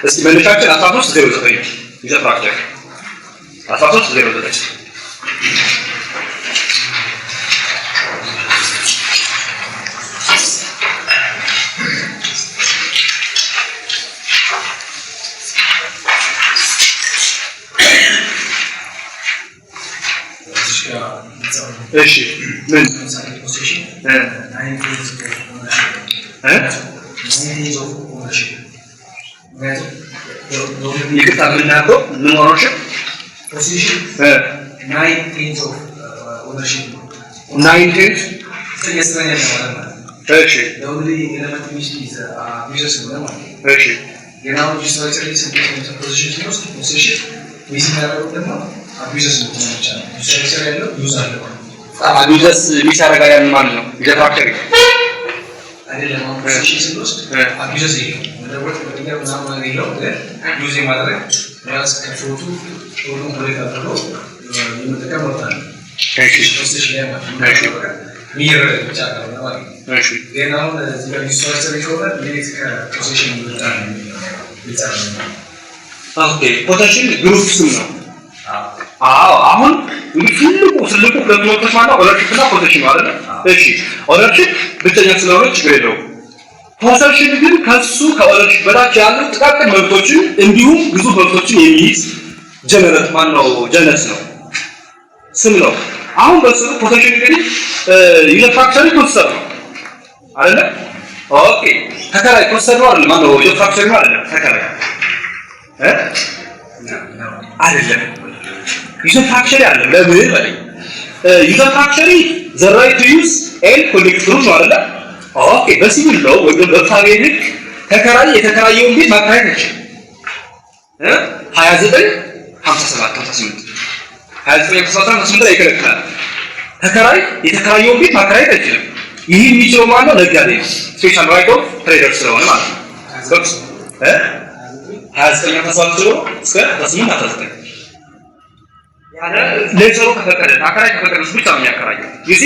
[SPEAKER 1] እስኪ መነሻችን 1309 ዩዘርትራክት 1309 እሺ ምን
[SPEAKER 3] possession
[SPEAKER 1] ይቅርታ ምናልከው ምን ኦነርሺፕ
[SPEAKER 3] possession 9 of ownership
[SPEAKER 1] 9
[SPEAKER 3] ስለዚህ
[SPEAKER 1] እሺ
[SPEAKER 3] the only element which is users ነው
[SPEAKER 1] እሺ
[SPEAKER 3] የናው ስትራክቸር possession ነው possession ሚስማራው ደግሞ አቢዩዘስ ነው ማለት ነው ስትራክቸር ያለው ዩዝ አለው
[SPEAKER 1] አቢዩዘስ ሚሻረጋ ያን ማለት ነው ዩዘርትራክት
[SPEAKER 3] አይደለም possession ሲወስድ አቢዩዘስ ይሄው ወደወጥ ወዲያ ምናምን ነው ዩዝ ማድረግ ራስ ከፎቱ ሁሉ ብሬክ አድርጎ የምትጠቀም ወጣል
[SPEAKER 1] እሺ
[SPEAKER 3] possession ላይ ማለት ነው ሚር ብቻ ነው ማለት ነው
[SPEAKER 1] እሺ
[SPEAKER 3] የናው እዚህ ጋር ስትራክቸር ይሆናል ሌት ከፖሴሽን ይወጣል ይጣል
[SPEAKER 1] ኦኬ possession ግሩፕ ስም ነው አዎ አሁን ትልቁ ሁለት ኖቶች ማለት ኦነርሺፕ እና possession ማለት ነው እሺ ኦነርሺፕ ብቸኛ ስለሆነ ችግር የለውም possession ግን ከሱ ከኦነርሺፕ በታች ያሉ ጥቃቅን መብቶችን እንዲሁም ብዙ መብቶችን የሚይዝ ጀነሬት ማነው ጀነስ ነው ስም ነው አሁን በስሩ possession ግን ዩዘርትራክት ፖሰሰር ነው አይደለ ኦኬ ተከራይ ፖሰሰር ነው አይደል ማነው ዩዘርትራክት ነው አይደል ተከራይ አይደለም ዩዘርትራክት ያለ ለምን ማለት ዩዘርትራክት the right to use and collect ነው አይደል ኦኬ በሲቪል ሎው ወይ በፋሚሊ ተከራይ የተከራየውን ቤት ማከራየት ይችላል 29 57 58 29 ላይ ይከለክላል ተከራይ የተከራየውን ቤት ማከራየት አይችልም ይህ የሚችለው ማለት ነው ነጋዴ ነው ስፔሻል ራይት ኦፍ ትሬደር ስለሆነ ማለት ነው 29 ተሳትፎ እስከ 8 19 ያለ ሌዘሩ ከፈቀደ አከራይ ከፈቀደ ብቻ ነው የሚያከራየው ይሲ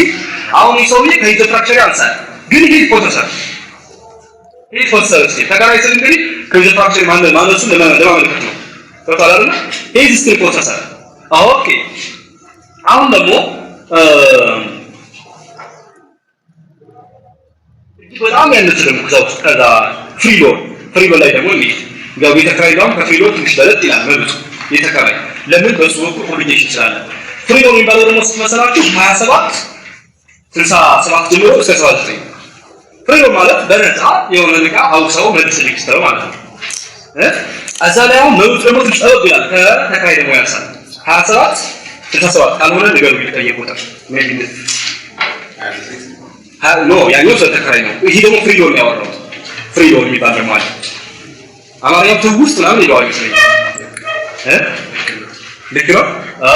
[SPEAKER 1] አሁን ይሰውዬ ከዩዘርትራክት አንፃር ግን ይሄ ፖሰሰር ተከራይ ስል እንግዲህ ከዩዘርትራክት ማለቱ ለማመልከት ነው ተጣላልና ይሄ ስትሪ ፖሰሰር ኦኬ አሁን ደግሞ በጣም ያነሰ ደግሞ ከዛ ፍሪሎን ላይ ደግሞ እንግዲህ ያው የተከራይ ጋር ከፍሪሎን ትንሽ በለጥ ይላል መብቱ የተከራይ ለምን በሱ በኩል ኦብሊጌሽን ስላለ ፍሪሎን የሚባለው ደግሞ ስትመሰላችሁ 27 67 ጀምሮ እስከ 79 ፍሪሎን ማለት በነፃ የሆነ ዕቃ አውሰው መልሰው ይክስተው ማለት ነው እዛ ላይ አሁን መብቱ ደግሞ ትንሽ ጠብ ይላል ከተከራይ ደግሞ ያንሳል 27 67 ካልሆነ ነገሩ ይጠየቁታል ሜቢ ኖ ያኛው ተከራይ ነው ይሄ ደግሞ ፍሪሎን ያወራው ፍሪሎን የሚባል ደግሞ አለ አማርኛው ትውስጥ ምናምን ይለዋል ይመስለኛል ልክ ነው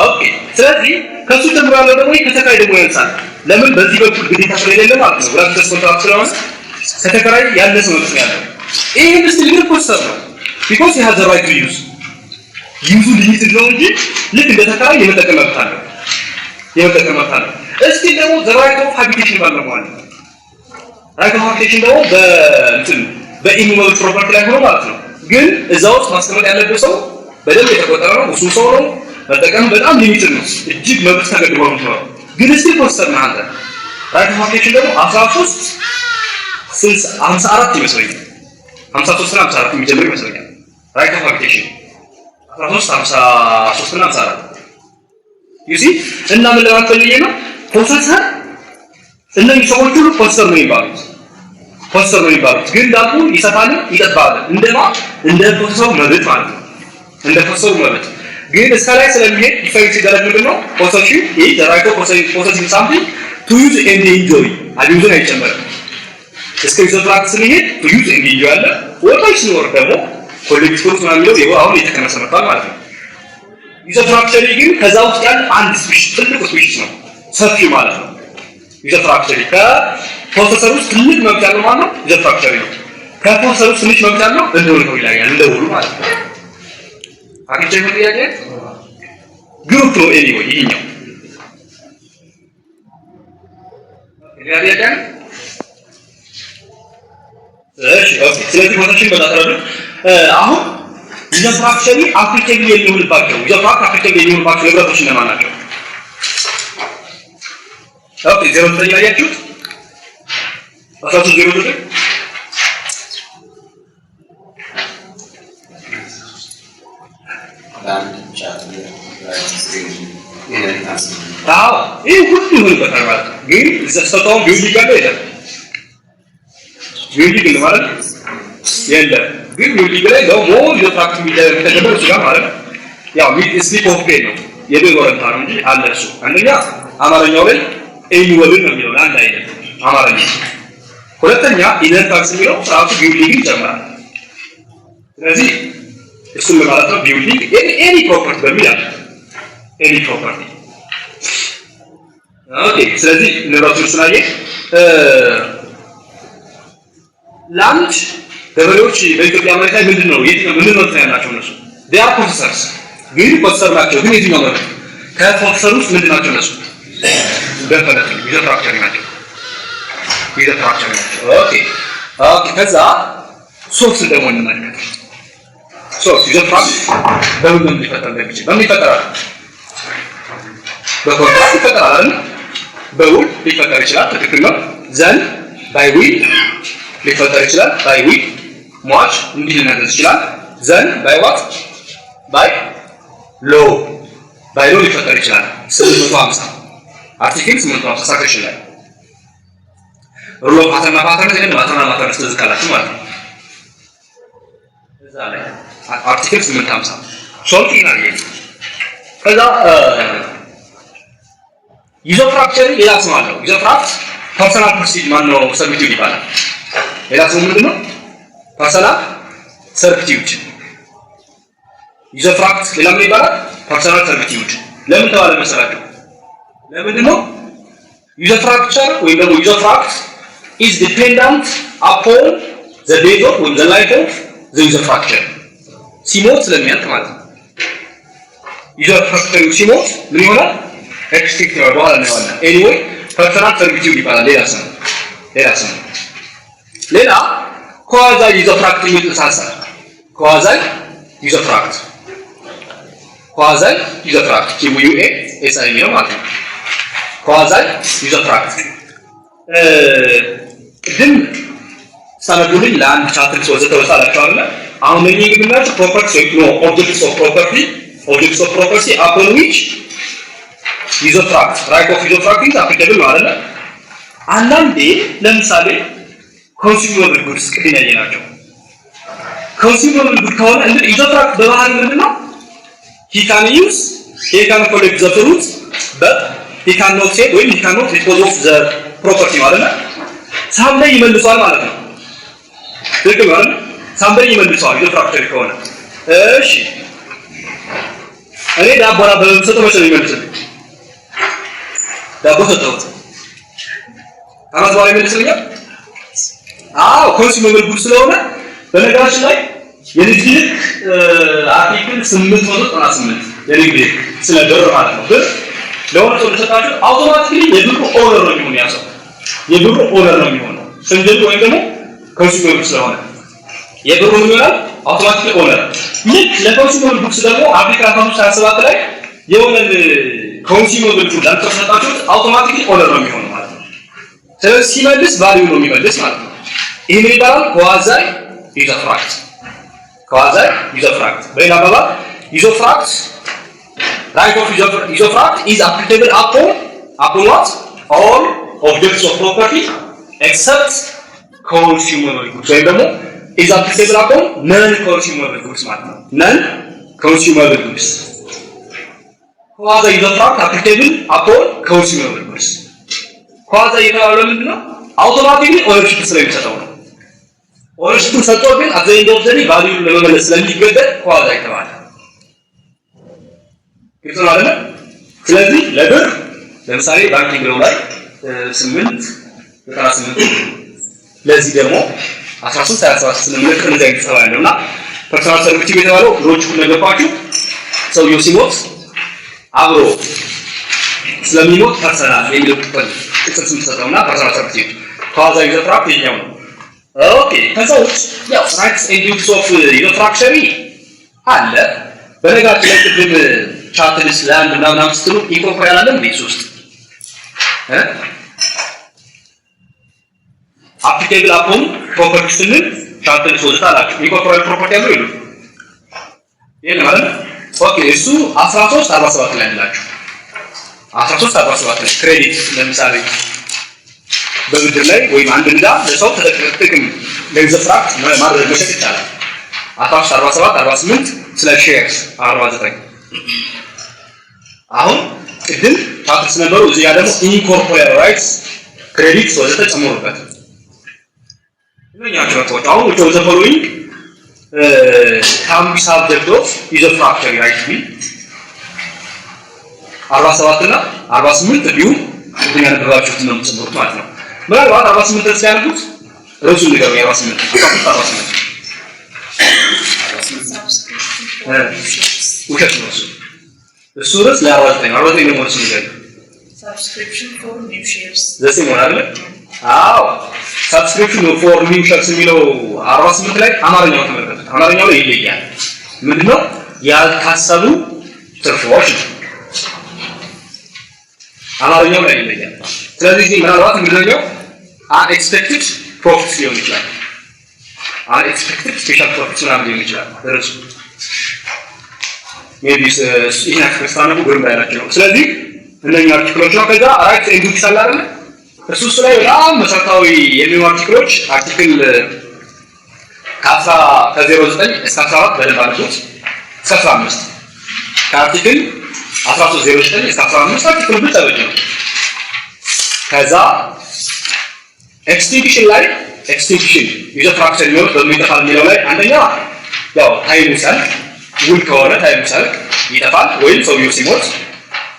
[SPEAKER 1] ኦኬ ስለዚህ ከሱ ጀምሮ ያለው ደግሞ ከተከራይ ደግሞ ያንሳል ለምን በዚህ በኩል ግዴታ ስለሌለ ማለት ነው ብራንች ኮንትራክት ስለሆነ ከተከራይ ያነሰ ነው ያለው ይሄ ኢንዱስትሪ ግን ፖስተር ነው because he has the right to use ሊሚትድ ነው እንጂ ልክ እንደ ተከራይ የመጠቀም መብት አለው እስቲ ደግሞ the right of habitation ባለው ማለት ነው right of habitation ደግሞ በኢንሞብል ፕሮፐርቲ ላይ ሆኖ ማለት ነው ግን እዛው ውስጥ ማስቀመጥ ያለበት ሰው በደንብ የተቆጠረ ነው እሱ ሰው ነው መጠቀም በጣም ሊሚትድ ነው እጅግ መብት ተገድቦ ነው ግን እስቲ ፖስተር ነው አንተ right of habitation ደግሞ 13 54 ይመስለኛል 53 እና 54 የሚጀምር ይመስለኛል right of habitation 13 53 እና 54 you see እና ምን ለማፈልዬ ነው ፖሰሰር እነዚህ ሰዎች ሁሉ ፖሰሰር ነው የሚባሉት ግን ዳቁ ይሰፋል ይጠባል እንደ ፖሰሰሩ መብት ማለት ነው እንደ ፖሰሰሩ መብት ግን እስከላይ ስለሚሄድ ዲፋይን ሲደረግ ምንድነው ፖሰሲቭ ይሄ ራይት ኦፍ ፖሰሲቭ ሳምቲንግ to use and enjoy አቢዩዝን አይጨመርም እስከ ዩዘፍራክት ስለሚሄድ to use and enjoy አለ ወጣች ሲኖር ደግሞ ኮሌክቲቭ ነው የሚለው አሁን የተከነሰ መጣል ማለት ነው ዩዘፍራክቸሪ ግን ከዛ ውስጥ ያለ አንድ ስፒሽ ትልቁ ስፒሽ ነው ሰፊ ማለት ነው ዩዘፍራክቸሪ ከፕሮሰሰሩ ውስጥ ትልቅ መብት ያለው ማለት ነው ዩዘፍራክቸሪ ነው ከፕሮሰሰሩ ውስጥ ትንሽ መብት ያለው እንደው ይላል እንደውሉ ማለት ነው አክቹዋሊ ምን ያገ ግሩፕ ነው ኤኒዌይ ይሄኛው ያያቀን እሺ ኦኬ ስለዚህ ፖቴንሻል በላተራል አሁን ዩዘፍራክቸሪ አፕሊኬብል የሚሆንባቸው ዩዘፍራክት አፕሊኬብል የሚሆንባቸው ነገሮች እነማን ናቸው ኦኬ 09 ላይ ያያችሁት 13 ይህ ሁሉ ይሆንበታል ማለት ነው ግን ዘስተታውን ቢውልዲንግ አለ የለም ቢውልዲንግ ማለት የለም ግን ቢውልዲንግ ላይ ደግሞ ዩዘፍራክት የሚተገበረው እሱ ጋር ማለት ነው ያው ስሊፕ ኦፍ ፔን ነው የቤት ወረንታ ነው እንጂ አለ እሱ አንደኛ አማርኛው ላይ ኤኒወልን ነው የሚለው አንድ አይነት አማርኛ ሁለተኛ ኢነርታክስ የሚለው ራሱ ቢውልዲንግ ይጨምራል ስለዚህ እሱን ማለት ነው ቢውልዲንግ ኤኒ ፕሮፐርቲ በሚል አለ ኤኒ ፕሮፐርቲ ኦኬ ስለዚህ ንብረቱን ስናየ ላንድ ገበሬዎች በኢትዮጵያ መሬት ላይ ምንድነው ያላቸው እነሱ they are possessors ግን ፖሰሰር ናቸው ግን የትኛው ነው ከፖሰሰር ውስጥ ምንድናቸው እነሱ definitely ዩዘፍራክቸሪ ናቸው ኦኬ ከዛ ሶርስ ደግሞ እንመልከት ሶርስ ዩዘፍራክት በምን ሊፈጠር እንደሚችል በምን ይፈጠራል በኮንትራክት ይፈጠራል አይደል በውል ሊፈጠር ይችላል ትክክል ነው ዘን ባይ ዊል ሊፈጠር ይችላል ባይ ዊል ሟች እንዲህ ሊነገር ይችላል ዘን ባይ ዋት ባይ ሎ ሊፈጠር ይችላል 850 አርቲክል 850 ሳክሽን ላይ ሩሎ ፓተርና ፓተርን ስለዝካላችሁ ማለት ነው እዛ ላይ አርቲክል 850 ሶልቲና ይሄ ከዛ ዩዘፍራክቸሪ ሌላ ስም አለው ዩዘፍራክት ፐርሰናል ፕሮሲድ ማነው ሰርቪቲዩድ ይባላል ሌላ ስሙ ምንድነው ፐርሰናል ሰርቪቲዩድ ዩዘፍራክት ሌላ ምን ይባላል ፐርሰናል ሰርቪቲዩድ ለምን ተባለ መሰላችሁ ለምንድነው ዩዘፍራክቸር ወይ ደግሞ ዩዘፍራክት is dependent upon the date of the life of the ዩዘፍራክቸር ሲሞት ስለሚያልቅ ማለት ነው ዩዘፍራክቸር ሲሞት ምን ይሆናል ኤክስቲንክት ነው በኋላ ነው ያለው ኤኒዌይ ፐርሰናል ሰርቪቲዩድ ይባላል ሌላ ኳዛይ ዩዘፍራክት የሚጥሳሳ ኳዛይ ዩዘፍራክት ኪዩኤ ኤስአይ ነው ማለት ነው quasi usufruct ግን ሳነቡልኝ ለአንድ ቻፕተር ሰው ዘተወሳላችሁ አይደል አሁን ምን ይገኛል ፕሮፐርቲ ነው ኦብጀክትስ ኦፍ ፕሮፐርቲ upon which usufruct right of usufructing applicable ነው አይደል አንዳንዴ ለምሳሌ consumable goods ቅድም ያየናቸው consumable good ከሆነ እንደ usufruct በባህሪ ምንድነው he can collect the fruit but he cannot say when he cannot dispose of the property ማለት ነው ሳምበይ ይመልሷል ማለት ነው ትክክል ነው አይደል ሳምበይ ይመልሷል usufruct ከሆነ እሺ እኔ ዳቦራ በሰጠው መሰለኝ ይመልስልኝ ዳቦ ሰጠሁት አማዝ ባለ ይመልስልኛል አዎ ኮንሱመብል ጉድ ስለሆነ በነገራችን ላይ የንግድ አርቲክል 898 የንግድ ስለ ብር ማለት ነው ብር ለሆነ ሰው ተሰጣችሁ አውቶማቲካሊ የብሩ ኦነር ነው የሚሆነው የብሩ ኦነር ነው የሚሆነው ስንጀምር ወይም ደግሞ ኮንሱመብል ስለሆነ የብሩ ምን ይሆናል አውቶማቲካሊ ኦነር ልክ ለኮንሱመብል ጉድስ ደግሞ አርቲክል 527 ላይ የሆነ ኮንሱመብል ጉድ ለተሰጣችሁ አውቶማቲካሊ ኦነር ነው የሚሆነው ማለት ነው ስለዚህ ሲመልስ ቫልዩ ነው የሚመልስ ማለት ነው ይሄ ይባላል quasi usufruct በሌላ አባባል usufruct right of usufruct is applicable upon what all objects of property except consumable goods ወይ ደግሞ is applicable upon non-consumable goods ማለት ነው non-consumable goods quasi usufruct applicable upon consumable goods quasi የተባለው ምንድነው አውቶማቲካሊ ኦነርሺፕ ስለሚሰጠው ነው ኦነርሺፕ ሰጥቶ ግን at the end of the day value ለመመለስ ስለሚገደድ quasi የተባለ ግልጽ ነው አይደል ስለዚህ ለብር ለምሳሌ ባንኪንግ ነው ላይ 8 ለዚህ ደግሞ 13 ስለምልክ እንደዚህ አይነት ሰው ያለውና ፐርሰናል ሰርቪስ የተባለው ሎጂኩ ነገርኳችሁ ሰውየው ሲሞት አብሮ ስለሚሞት ፐርሰናል የሚለው ክፍል እጥፍ ተሰጠውና ፐርሰናል ሰርቪስ quasi usufruct ይኛው ነው ኦኬ ከዛው ያው ራይትስ ኤንድ ዲዩቲስ ኦፍ ዩፍራክቸሪ አለ በነገራችን ላይ ቅድም ቻፕተርስ ላንድ ምናምን ስትሉ ኢንኮርፖሬት አለ እንዴ ሶስት applicable upon property ስንል ቻፕተር 3 አላችሁ ኢንኮርፖሬት ፕሮፐርቲ ያለው ይሉ ይሄ ማለት ኦኬ እሱ 1347 ላይ አላችሁ 1347 ላይ ክሬዲት ለምሳሌ በብድር ላይ ወይም አንድ ዕዳ ለሰው ተጠቅም ለዩፍራክት ማድረግ መሸጥ ይቻላል 1347 48 ስለ ሼርስ 49 አሁን ቅድም ቻፕተርስ ነበሩ እዚህ ያ ደግሞ ኢንኮርፖሬት ራይትስ ክሬዲት ወዘተ ተጨምሮበት እኛቸው ተወጣው አሁን ወደ ፎሎዊንግ ካም ሳብጀክት ኦፍ ዩፍራክቸሪ ራይትስ ቢ 47 እና 48 ቢዩ እኛነበራችሁት ነው ተጨምሮት ማለት ነው ምናልባት 48 ድረስ ያሉት ርዕሱ ንገሩ 48 ውሸት ነው እሱ ርዕስ ለ49 ደግሞ እሱ ንገሩ
[SPEAKER 4] subscription for new shares
[SPEAKER 1] ዘሴ ሞራል አዎ subscription for new shares የሚለው 48 ላይ አማርኛው ተመልከቱ አማርኛው ላይ ይለያል ምንድነው ያልታሰቡ ትርፎች አማርኛው ላይ ይለያል ስለዚህ ምናልባት ምንድነው unexpected profits ሊሆን ይችላል unexpected special profits ሊሆን ይችላል ርዕሱ maybe ይሄን አክሰስታና ጉርም ባይላችሁ ስለዚህ እነኛ አርቲክሎች ነው ከዛ ራይት ኤንድ ዲዩቲስ አለ አይደል እሱ ላይ በጣም መሰረታዊ የሚሆኑ አርቲክሎች አርቲክል ከ09 እስከ 14 በደንብ አድርጉት እስከ 15 ከአርቲክል 1309 እስከ 15 አርቲክል ብቻ ነው ከዛ ኤክስቲንክሽን ላይ ኤክስቲንክሽን ዩፍራክቸር ነው በሚጠፋል የሚለው ላይ አንደኛ ያው ታይሙ ሲያልቅ ውል ከሆነ ታይሙ ሲያልቅ ይጠፋል ወይም ሰውየው ሲሞት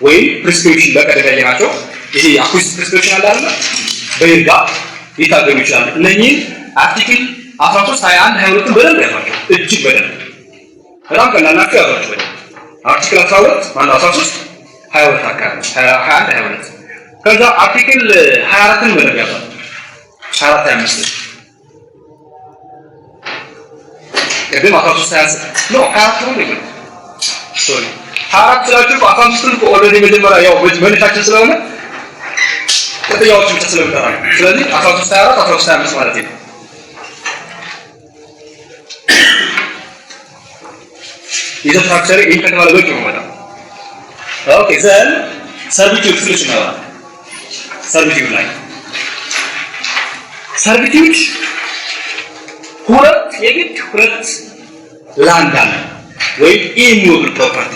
[SPEAKER 1] ወይም ፕሪስክሪፕሽን በቀደም ያላቸው ይሄ አኩስት ፕሪስክሪፕሽን አለ አይደል በይርጋ ይታገኙ ይችላል እነኚህ አርቲክል 13 21 22 በደንብ ያዟቸው እጅግ በደንብ በጣም ቀላል ናቸው ያዟቸው በደንብ አርቲክል 12 ማን 13 22 አካባቢ 21 22 ከዛ አርቲክል 24ን በደንብ ያዟቸው 24 25 ቅድም 13 ነው 24 ነው ነው ሶሪ 24 ስላችሁ 15ን ኦልሬዲ መጀመሪያ ያው መነሻችን ስለሆነ ክፍያዎችን ተስለምተራ ስለዚህ 1324 1325 ማለት ነው የስትራክቸር ኢንተርናል ወጪ ነው ማለት ኦኬ ዘን ሰርቪቲዩድ ስሉሽን ነው ሰርቪቲዩድ ላይ ሰርቪቲዩድ ሁለት የግድ ሁለት ላንድ አለ ወይ ኢሙብል ፕሮፐርቲ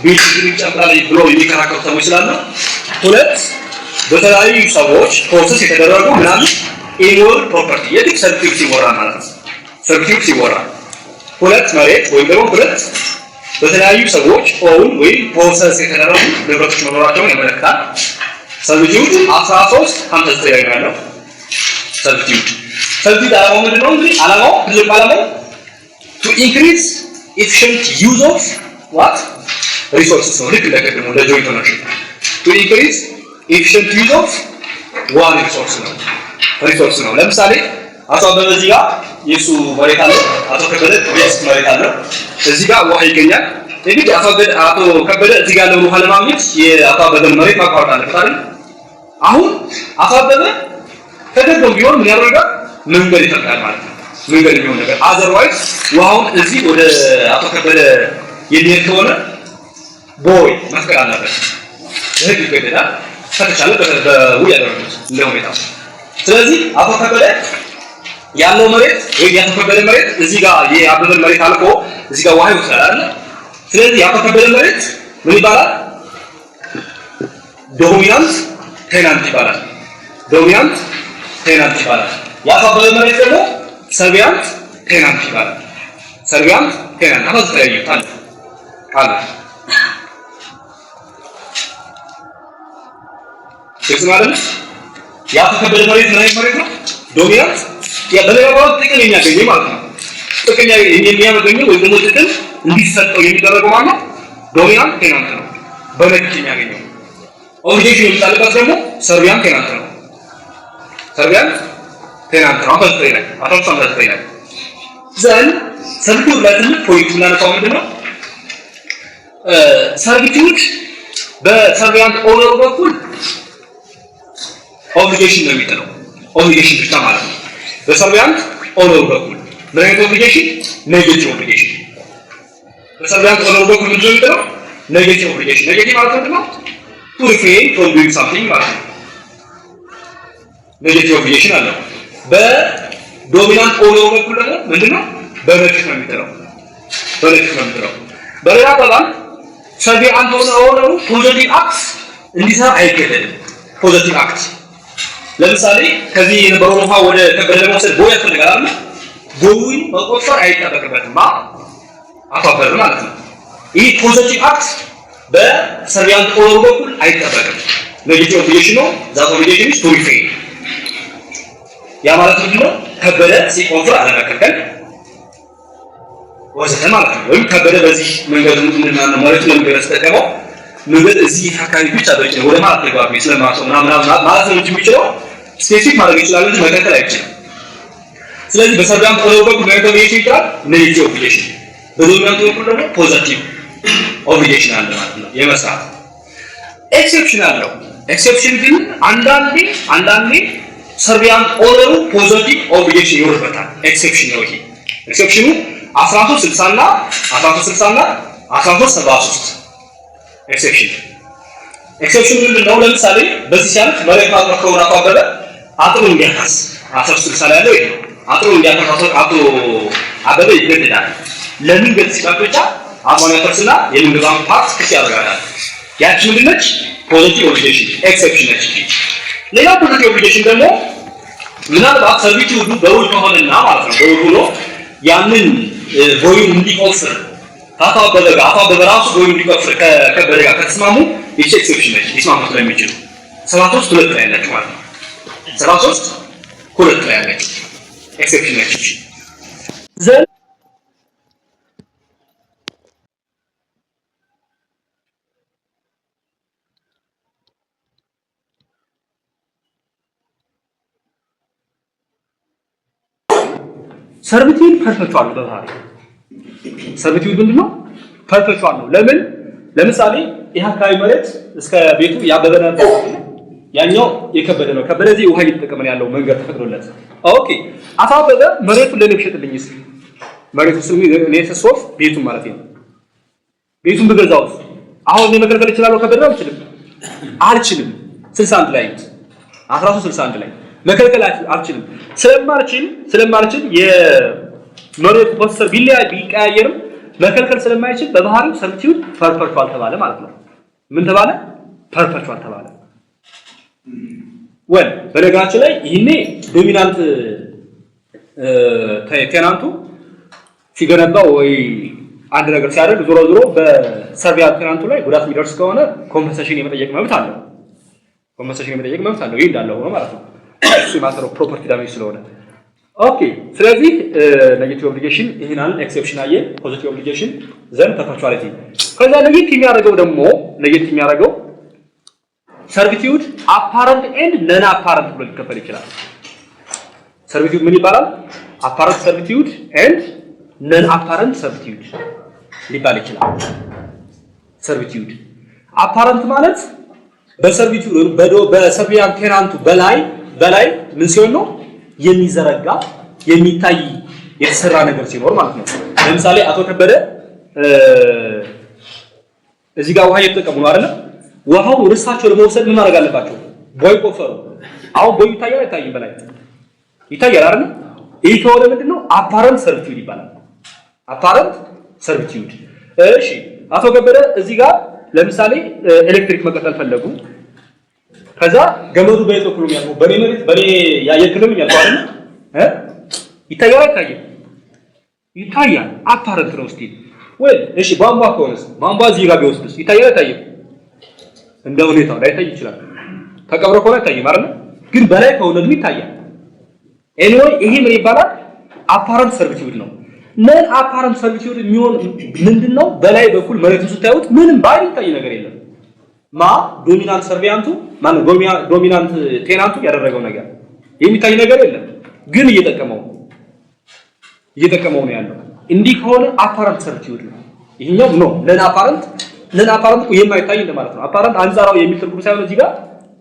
[SPEAKER 1] ቢልዲንግ ጨምራለ ብሎ የሚከራከሩ ሰዎች ስላሉ ሁለት በተለያዩ ሰዎች ፕሮሰስ የተደረጉ ምናምን ኢሙብል ፕሮፐርቲ የግድ ሰርቪቲዩድ ሲወራ ማለት ነው ሰርቪቲዩድ ሲወራ ሁለት መሬት ወይ ደግሞ ሁለት በተለያዩ ሰዎች ኦውን ወይ ፕሮሰስ የተደረጉ ንብረቶች መኖራቸውን ያመለክታል ሰርቪቲዩድ 1359 ላይ ያለው ሰርቪቲዩድ ዓላማው ምንድነው እንግዲህ ዓላማው ትልቁ ዓላማው to increase efficient use of what resources ነው ልክ እንደቀደሙ ለጆይንት ኦነርሺፕ to increase efficient use of one resource ነው ለምሳሌ አቶ አበበ እዚህ ጋር የሱ መሬት አለ አቶ ከበደ ቤት መሬት አለ እዚህ ጋር ውሃ ይገኛል እንግዲህ አቶ ከበደ እዚህ ጋር ያለው ውሃ ለማግኘት የአቶ አበበን መሬት ማቋረጥ አለበት አይደል አሁን አቶ አበበ ተገደው ቢሆን ምን ያደርጋል መንገድ ይፈጥራል ማለት ነው መንገድ ቢሆን ነገር otherwise ውሃውን እዚህ ወደ አቶ ከበደ የሚሄድ ከሆነ ቦይ መፍቀድ አለበት ህግ ይገደዳል ከተቻለ በውይ ያደርጉት ለሁኔታው ስለዚህ አቶ ከበደ ያለው መሬት ወይ ያቶ ከበደ መሬት እዚህ ጋር የአበበን መሬት አልቆ እዚህ ጋር ውሃ ይወስዳል ስለዚህ ያቶ ከበደ መሬት ምን ይባላል ዶሚናንት ቴናንት ይባላል ያቶ ከበደ መሬት ደግሞ ሰርቪያንት ቴናንት ይባላል አሁን ተያይቷል ካለ ስለዚህ ያቶ ከበደ መሬት ምን አይነት መሬት ነው ዶሚናንት በሌላው ጥቅም የሚያገኘው ማለት ነው ጥቅም የሚያገኘው ወይ ደግሞ ጥቅም እንዲሰጠው የሚደረገው ማለት ነው ዶሚናንት ቴናንት ነው በነጭ የሚያገኘው ኦብሊጌሽን የሚጣልበት ደግሞ ሰርቪያንት ቴናንት ነው አሁን ዘን ሰርቪቲዩድ ላይ ትልቅ ፖይንት እናነሳው ምንድነው ሰርቪቲዩድ በሰርቪያንት ኦነር በኩል ኦብሊጌሽን ነው የሚጥለው ኦብሊጌሽን ብቻ ማለት ነው በሰርቪያንት ኦነር በኩል ምን አይነት ኦብሊጌሽን ኔጌቲቭ ኦብሊጌሽን በሰርቪያንት ኦነር በኩል ምንድን ነው የሚጥለው ኔጌቲቭ ኦብሊጌሽን ኔጌቲቭ ማለት ምንድነው to refrain from doing something ማለት ነው ኔጌቲቭ ኦብሊጌሽን አለው በዶሚናንት ኦነር በኩል ደግሞ ምንድነው በነጭ ነው የሚጥለው በሌላ አባባል ሰርቪያንት ኦነሩ ፖዚቲቭ አክት እንዲሰራ አይገደድም ፖዚቲቭ አክት ለምሳሌ ከዚህ የነበረው ውሃ ወደ ከበደ ለመውሰድ ቦይ ያስፈልጋል አይደል ቦዩን መቆፈር አይጠበቅበትም አፋፈር ማለት ነው ይህ ፖዚቲቭ አክት በሰርቪያንት ኦነር በኩል አይጠበቅም ኔጌቲቭ ኦብሊጌሽን ነው ዛት ኦብሊጌሽን ኢዝ ቱ ሪፌን ያ ማለት ምንድነው ከበደ ሲቆፍር አለመከልከል ወዘተ ማለት ነው ወይም ከበደ በዚህ መንገድ ምንድነው ማለት ነው ተጠቀመው መንገድ እዚህ አካባቢ ብቻ በቂ ነው ወደ ማለት ተግባር ነው ስለማሰው ማለት ነው የሚችለው ስፔሲፊክ ማድረግ ይችላል እንጂ መከተል አይችልም ስለዚህ በሰርቪያንት ኦነር በኩል ኔጌቲቭ ይችላል ኔጌቲቭ ኦብሊጌሽን በዶሚናንት በኩል ደግሞ ፖዚቲቭ ኦብሊጌሽን አለ ማለት ነው የመስራት ኤክሰፕሽን አለው ኤክሰፕሽን ግን አንዳንዴ ሰርቪያንት ኦነሩ ፖዚቲቭ ኦብሊጌሽን ይወርበታል ኤክሰፕሽን ነው ይሄ ኤክሰፕሽኑ 1360 እና 1373 ኤክሰፕሽን ምንድነው ለምሳሌ በዚህ ሲያልፍ መሬት ማጥራት ከሆነ አባበለ አጥሩ እንዲያካስ 1360 ላይ ያለው ይሄ አጥሩ እንዲያካስ አጥሩ አበበ ይገደዳል ለምን ገጽ አማን ያፈርስና የምንገዛው ፓርት ከፍ ያደርጋል ያቺ ምንድነች ፖዚቲቭ ኦብሊጌሽን ኤክሰፕሽን ነች ሌላ ፖዚቲቭ ኦብሊጌሽን ደግሞ ምናልባት ሰርቪቲዩዱ በውል ከሆነና ማለት ነው በውል ሆኖ ያንን ቦዩን እንዲቆፍር አፋበበ ራሱ ቦዩን እንዲቆፍር ከከበደ ጋር ከተስማሙ ይቺ ኤክሰፕሽን ነች ይስማሙ ስለሚችሉ 73 ሁለት ላይ ያለች ማለት ነው 73 ሁለት ላይ ያለች ኤክሰፕሽን ነች ዘን ሰርቪቲዩድ ፐርፔቹዋል ነው በባህሪ ሰርቪቲዩድ ምንድነው ፐርፔቹዋል ነው ለምን ለምሳሌ ይሄ አካባቢ መሬት እስከ ቤቱ ያበበ ነበር ያኛው የከበደ ነው። ከበደ እዚህ ውሃ እየተጠቀመ ያለው መንገድ ተፈቅዶለት። ኦኬ አቶ አበበ መሬቱን ለኔ ብሸጥልኝ እስኪ መሬቱ ስሙ ኔሰሶፍ ቤቱን ማለት ነው። ቤቱን ብገዛውስ አሁን እኔ መከልከል እችላለሁ? ከበደ አልችልም። 61 ላይ 1361 ላይ መከልከል አልችልም። ስለማልችል የመሬቱ ፖስተር ቢቀያየርም መከልከል ስለማይችል በባህሪው ሰርቲዩድ ፐርፐቹዋል ተባለ ማለት ነው። ምን ተባለ? ፐርፐቹዋል ተባለ። ወል በነገራችን ላይ ይሄኔ ዶሚናንት ቴናንቱ ሲገነባ ወይ አንድ ነገር ሲያደርግ ዞሮ በሰርቪያል ቴናንቱ ላይ ጉዳት የሚደርስ ከሆነ ኮምፐንሴሽን የመጠየቅ መብት አለው። ይሄ እንዳለው ነው ማለት ነው። እሱ የማተረው ፕሮፐርቲ ዳሜጅ ስለሆነ ኦኬ። ስለዚህ ኔጌቲቭ ኦብሊጌሽን ይሄናል ኤክሴፕሽን አየ ፖዚቲቭ ኦብሊጌሽን ዘን ፐርፐቹዋሊቲ። ከዛ ለየት የሚያደርገው ሰርቪቲዩድ አፓረንት ኤንድ ነን አፓረንት ብሎ ሊከፈል ይችላል። ሰርቪቲዩድ ምን ይባላል? አፓረንት ሰርቪቲዩድ ኤንድ ነን አፓረንት ሰርቪቲዩድ ሊባል ይችላል። ሰርቪቲዩድ አፓረንት ማለት በሰርቪቲዩድ በሰርቪያን ቴናንቱ በላይ ምን ሲሆን ነው የሚዘረጋ የሚታይ የተሰራ ነገር ሲኖር ማለት ነው። ለምሳሌ አቶ ከበደ እዚህ ጋር ውሃ እየተጠቀሙ ነው አይደል? ውሃው ርሳቸው ለመውሰድ ምን ማድረግ አለባቸው? ቦይ ቆፈሩ። አሁን ቦይ ይታያል አይታይም? በላይ ይታያል አይደል? ይሄ ከሆነ ምንድነው አፓረንት ሰርቪቲዩድ ይባላል። አፓረንት ሰርቪቲዩድ። እሺ አቶ ከበደ እዚህ ጋር ለምሳሌ ኤሌክትሪክ መቀጠል ፈለጉ። ከዛ ገመዱ በየት በኩል ነው ያለው? በኔ መሬት በኔ ያየክልም ያለው አይደል? ይታያል አይታይም? ይታያል። አፓረንት ነው እስቲ ወይ እሺ ቧንቧ ከሆነስ ቧንቧ እዚህ ጋር ቢወስድስ ይታያል አይታይም? እንደ ሁኔታው ላይታይ ይችላል። ተቀብሮ ከሆነ አይታይም አይደል? ግን በላይ ከሆነ ግን ይታያል። ኤኒዌይ ይሄ ምን ይባላል? አፓረንት ሰርቪቲዩድ ነው። ነን አፓረንት ሰርቪቲዩድ የሚሆን ምንድነው? በላይ በኩል መሬቱን ስታዩት ምንም ባይታይ ነገር የለም። ዶሚናንት ሰርቪያንቱ ማነው ዶሚናንት ቴናንቱ ያደረገው ነገር የሚታይ ነገር የለም፣ ግን እየጠቀመው ነው ያለው። እንዲህ ከሆነ አፓረንት ሰርቪቲዩድ ነው። ይሄኛው ነው ነን አፓረንት የማይታይ እንደማለት ነው። አፓረንት አንጻራዊ የሚል ትርጉም ሳይሆን እዚህ ጋር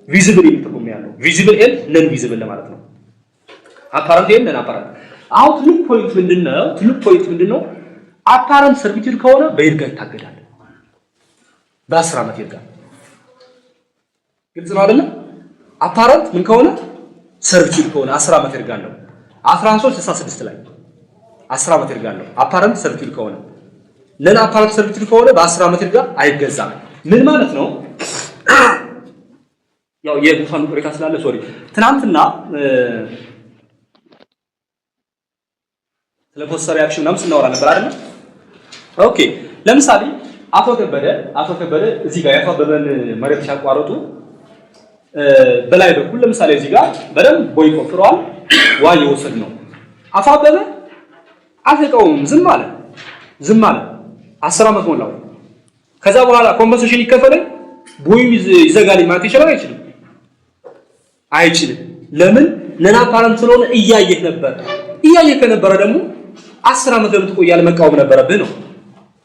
[SPEAKER 1] ቪዚብል የሚል ትርጉም ነው ያለው። ቪዚብል ኤንድ ነን ቪዚብል ለማለት ነው። አፓረንት ኤንድ ነን አፓረንት። አሁን ትልቅ ፖይንት ምንድነው? አፓረንት ሰርቪቲዩድ ከሆነ በይርጋ ይታገዳል። በ10 ዓመት ይርጋ። ግልጽ ነው አይደል? አፓረንት ምን ከሆነ ሰርቪቲዩድ ከሆነ 10 ዓመት ይርጋ አለው። 1366 ላይ 10 ዓመት ይርጋ አለው። አፓረንት ሰርቪቲዩድ ከሆነ ነን አፓረንት ሰርቪቲዩድ ከሆነ በ10 ዓመት ይርጋ አይገዛም። ምን ማለት ነው? ያው የጉፋን ቁሪካ ስላለ ሶሪ ትናንትና ለፖስተር ሪአክሽን ምናምን ስናወራ ነበር አይደል? ኦኬ ለምሳሌ አቶ ከበደ እዚህ ጋር ያቶ አበበን መሬት ሲያቋርጡ በላይ በኩል ለምሳሌ እዚህ ጋር በደንብ ቦይ ቆፍረዋል። ውሃ እየወሰድ ነው። አቶ አበበ አልተቃወሙም፣ ዝም አለ። 10 ዓመት ሞላው። ከዛ በኋላ ኮምፐንሴሽን ይከፈለኝ ቦይ ይዘጋልኝ ማለት ይችላል አይችልም? ለምን? ነን አፓረንት ስለሆነ እያየህ ከነበረ ደግሞ 10 ዓመት ለምትቆያለህ መቃወም ነበረብህ ነው።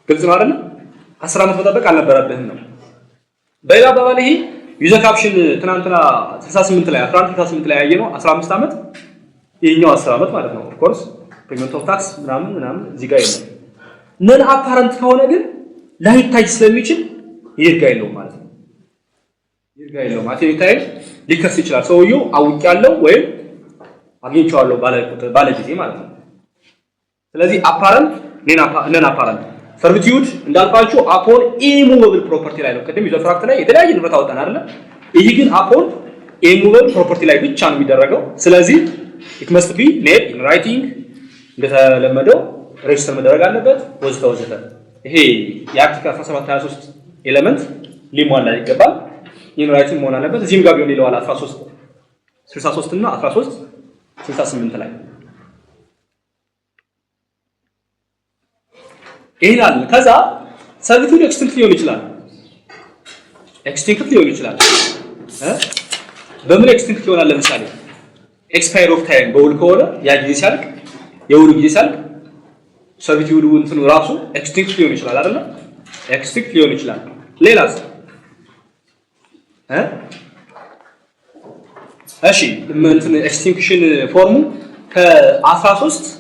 [SPEAKER 1] ግልጽ ነው አይደል? 10 ዓመት መጠበቅ አልነበረብህም ነው። በሌላ አባባል ይሄ ዩዘር ካፕሽን ትናንትና 68 ላይ 1168 ላይ ያየነው 15 ዓመት ይሄኛው 10 ዓመት ማለት ነው። ኦፍ ኮርስ ፔመንት ኦፍ ታክስ ምናምን እዚህ ጋር የለም። ነን አፓረንት ከሆነ ግን ላይታይ ስለሚችል ይርጋ የለውም ማለት ነው። ይታይ ሊከስ ይችላል። ሰውየው አውቄያለሁ ወይም አግኝቼዋለሁ ባለ ጊዜ ማለት ነው። ስለዚህ አፓረንት ነን አፓረንት ሰርቪቲዩድ እንዳልኳችሁ አፖን ኢሙቨብል ፕሮፐርቲ ላይ ነው። ቅድም ዩዘር ፍራክት ላይ የተለያየ ንብረት አወጣን አይደል? ይሄ ግን አፖን ኢሙቨብል ፕሮፐርቲ ላይ ብቻ ነው የሚደረገው። ስለዚህ it must be made in writing እንደተለመደው ሬጅስተር መደረግ አለበት ወዘተ። ይሄ የአርቲክል 1723 ኤሌመንት ሊሟላ ይገባል። in writing መሆን አለበት። እዚህም ጋር ቢሆን ይለዋል 1363 እና 1368 ላይ ይላል። ከዛ ሰርቪቲዩድ ኤክስቲንክት ሊሆን ይችላል። በምን ኤክስቲንክት ይሆናል? ለምሳሌ ኤክስፓየር ኦፍ ታይም በውል ከሆነ ያ ጊዜ ሲያልቅ የውሉ ጊዜ ሲያልቅ ሰርቪቲዩዱ እንትኑ ራሱ ኤክስቲንክት ሊሆን ይችላል አይደል? ኤክስቲንክት ሊሆን ይችላል። ሌላስ እሺ እንትን ኤክስቲንክሽን ፎርሙ ከ1381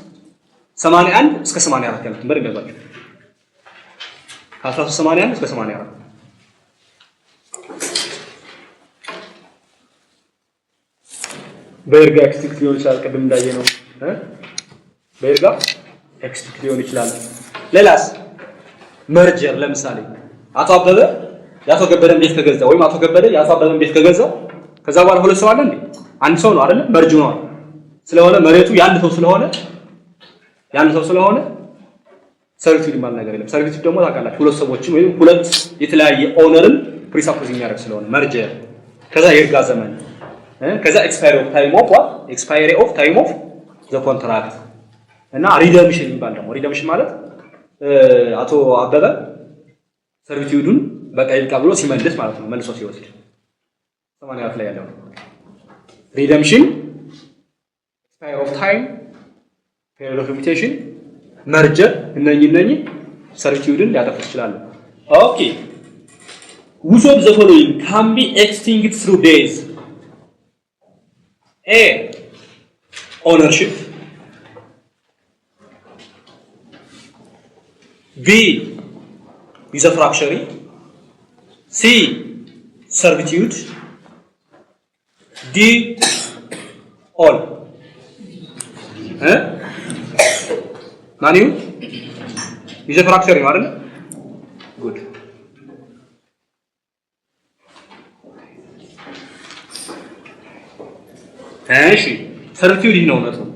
[SPEAKER 1] እስከ 84 ያሉት በደንብ ያዟቸው። ከ1381 እስከ 84 በይርጋ ኤክስቲንክት ሊሆን ይችላል። ቅድም እንዳየነው በይርጋ ኤክስቲንክት ሊሆን ይችላል። ሌላስ መርጀር ለምሳሌ አቶ አበበ የአቶ ገበደን ቤት ከገዛ ወይም አቶ ገበደ የአቶ አበበን ቤት ከገዛ ከዛ በኋላ ሁለት ሰው አለ እንዴ? አንድ ሰው ነው አይደል? መርጅ ነው ስለሆነ መሬቱ የአንድ ሰው ስለሆነ ሰርቪቱድ ማለት ነገር የለም። ሰርቪቱድ ደግሞ ታውቃላችሁ ሁለት ሰዎችን ወይም ሁለት የተለያየ ኦነርን ፕሪሳፖዝ የሚያደርግ ስለሆነ መርጀር። ከዛ የይርጋ ዘመን ከዛ ኤክስፓየሪ ኦፍ ታይም ኦፍ ዘ ኮንትራክት እና ሪደምሽን የሚባል ደግሞ ሪደምሽን ማለት አቶ አበበ ሰርቪቱዱን በቃ ይልቃ ብሎ ሲመልስ ማለት ነው። መልሶ ሲወስድ 84 ላይ ያለው ሪደምሽን ኤክስፓየሪ ኦፍ ታይም ፔሪድ ኦፍ ሊሚቴሽን መርጀር እነኚህ ሰርቪቱድን ሊያጠፉ ይችላሉ። ኦኬ which of the following can be extinguished through days? A ownership, B usufructuary, C servitude, D all. ማንዩ usufructuary ማለት ነው። ጉድ እሺ ሰርቪቱድ ነው ነው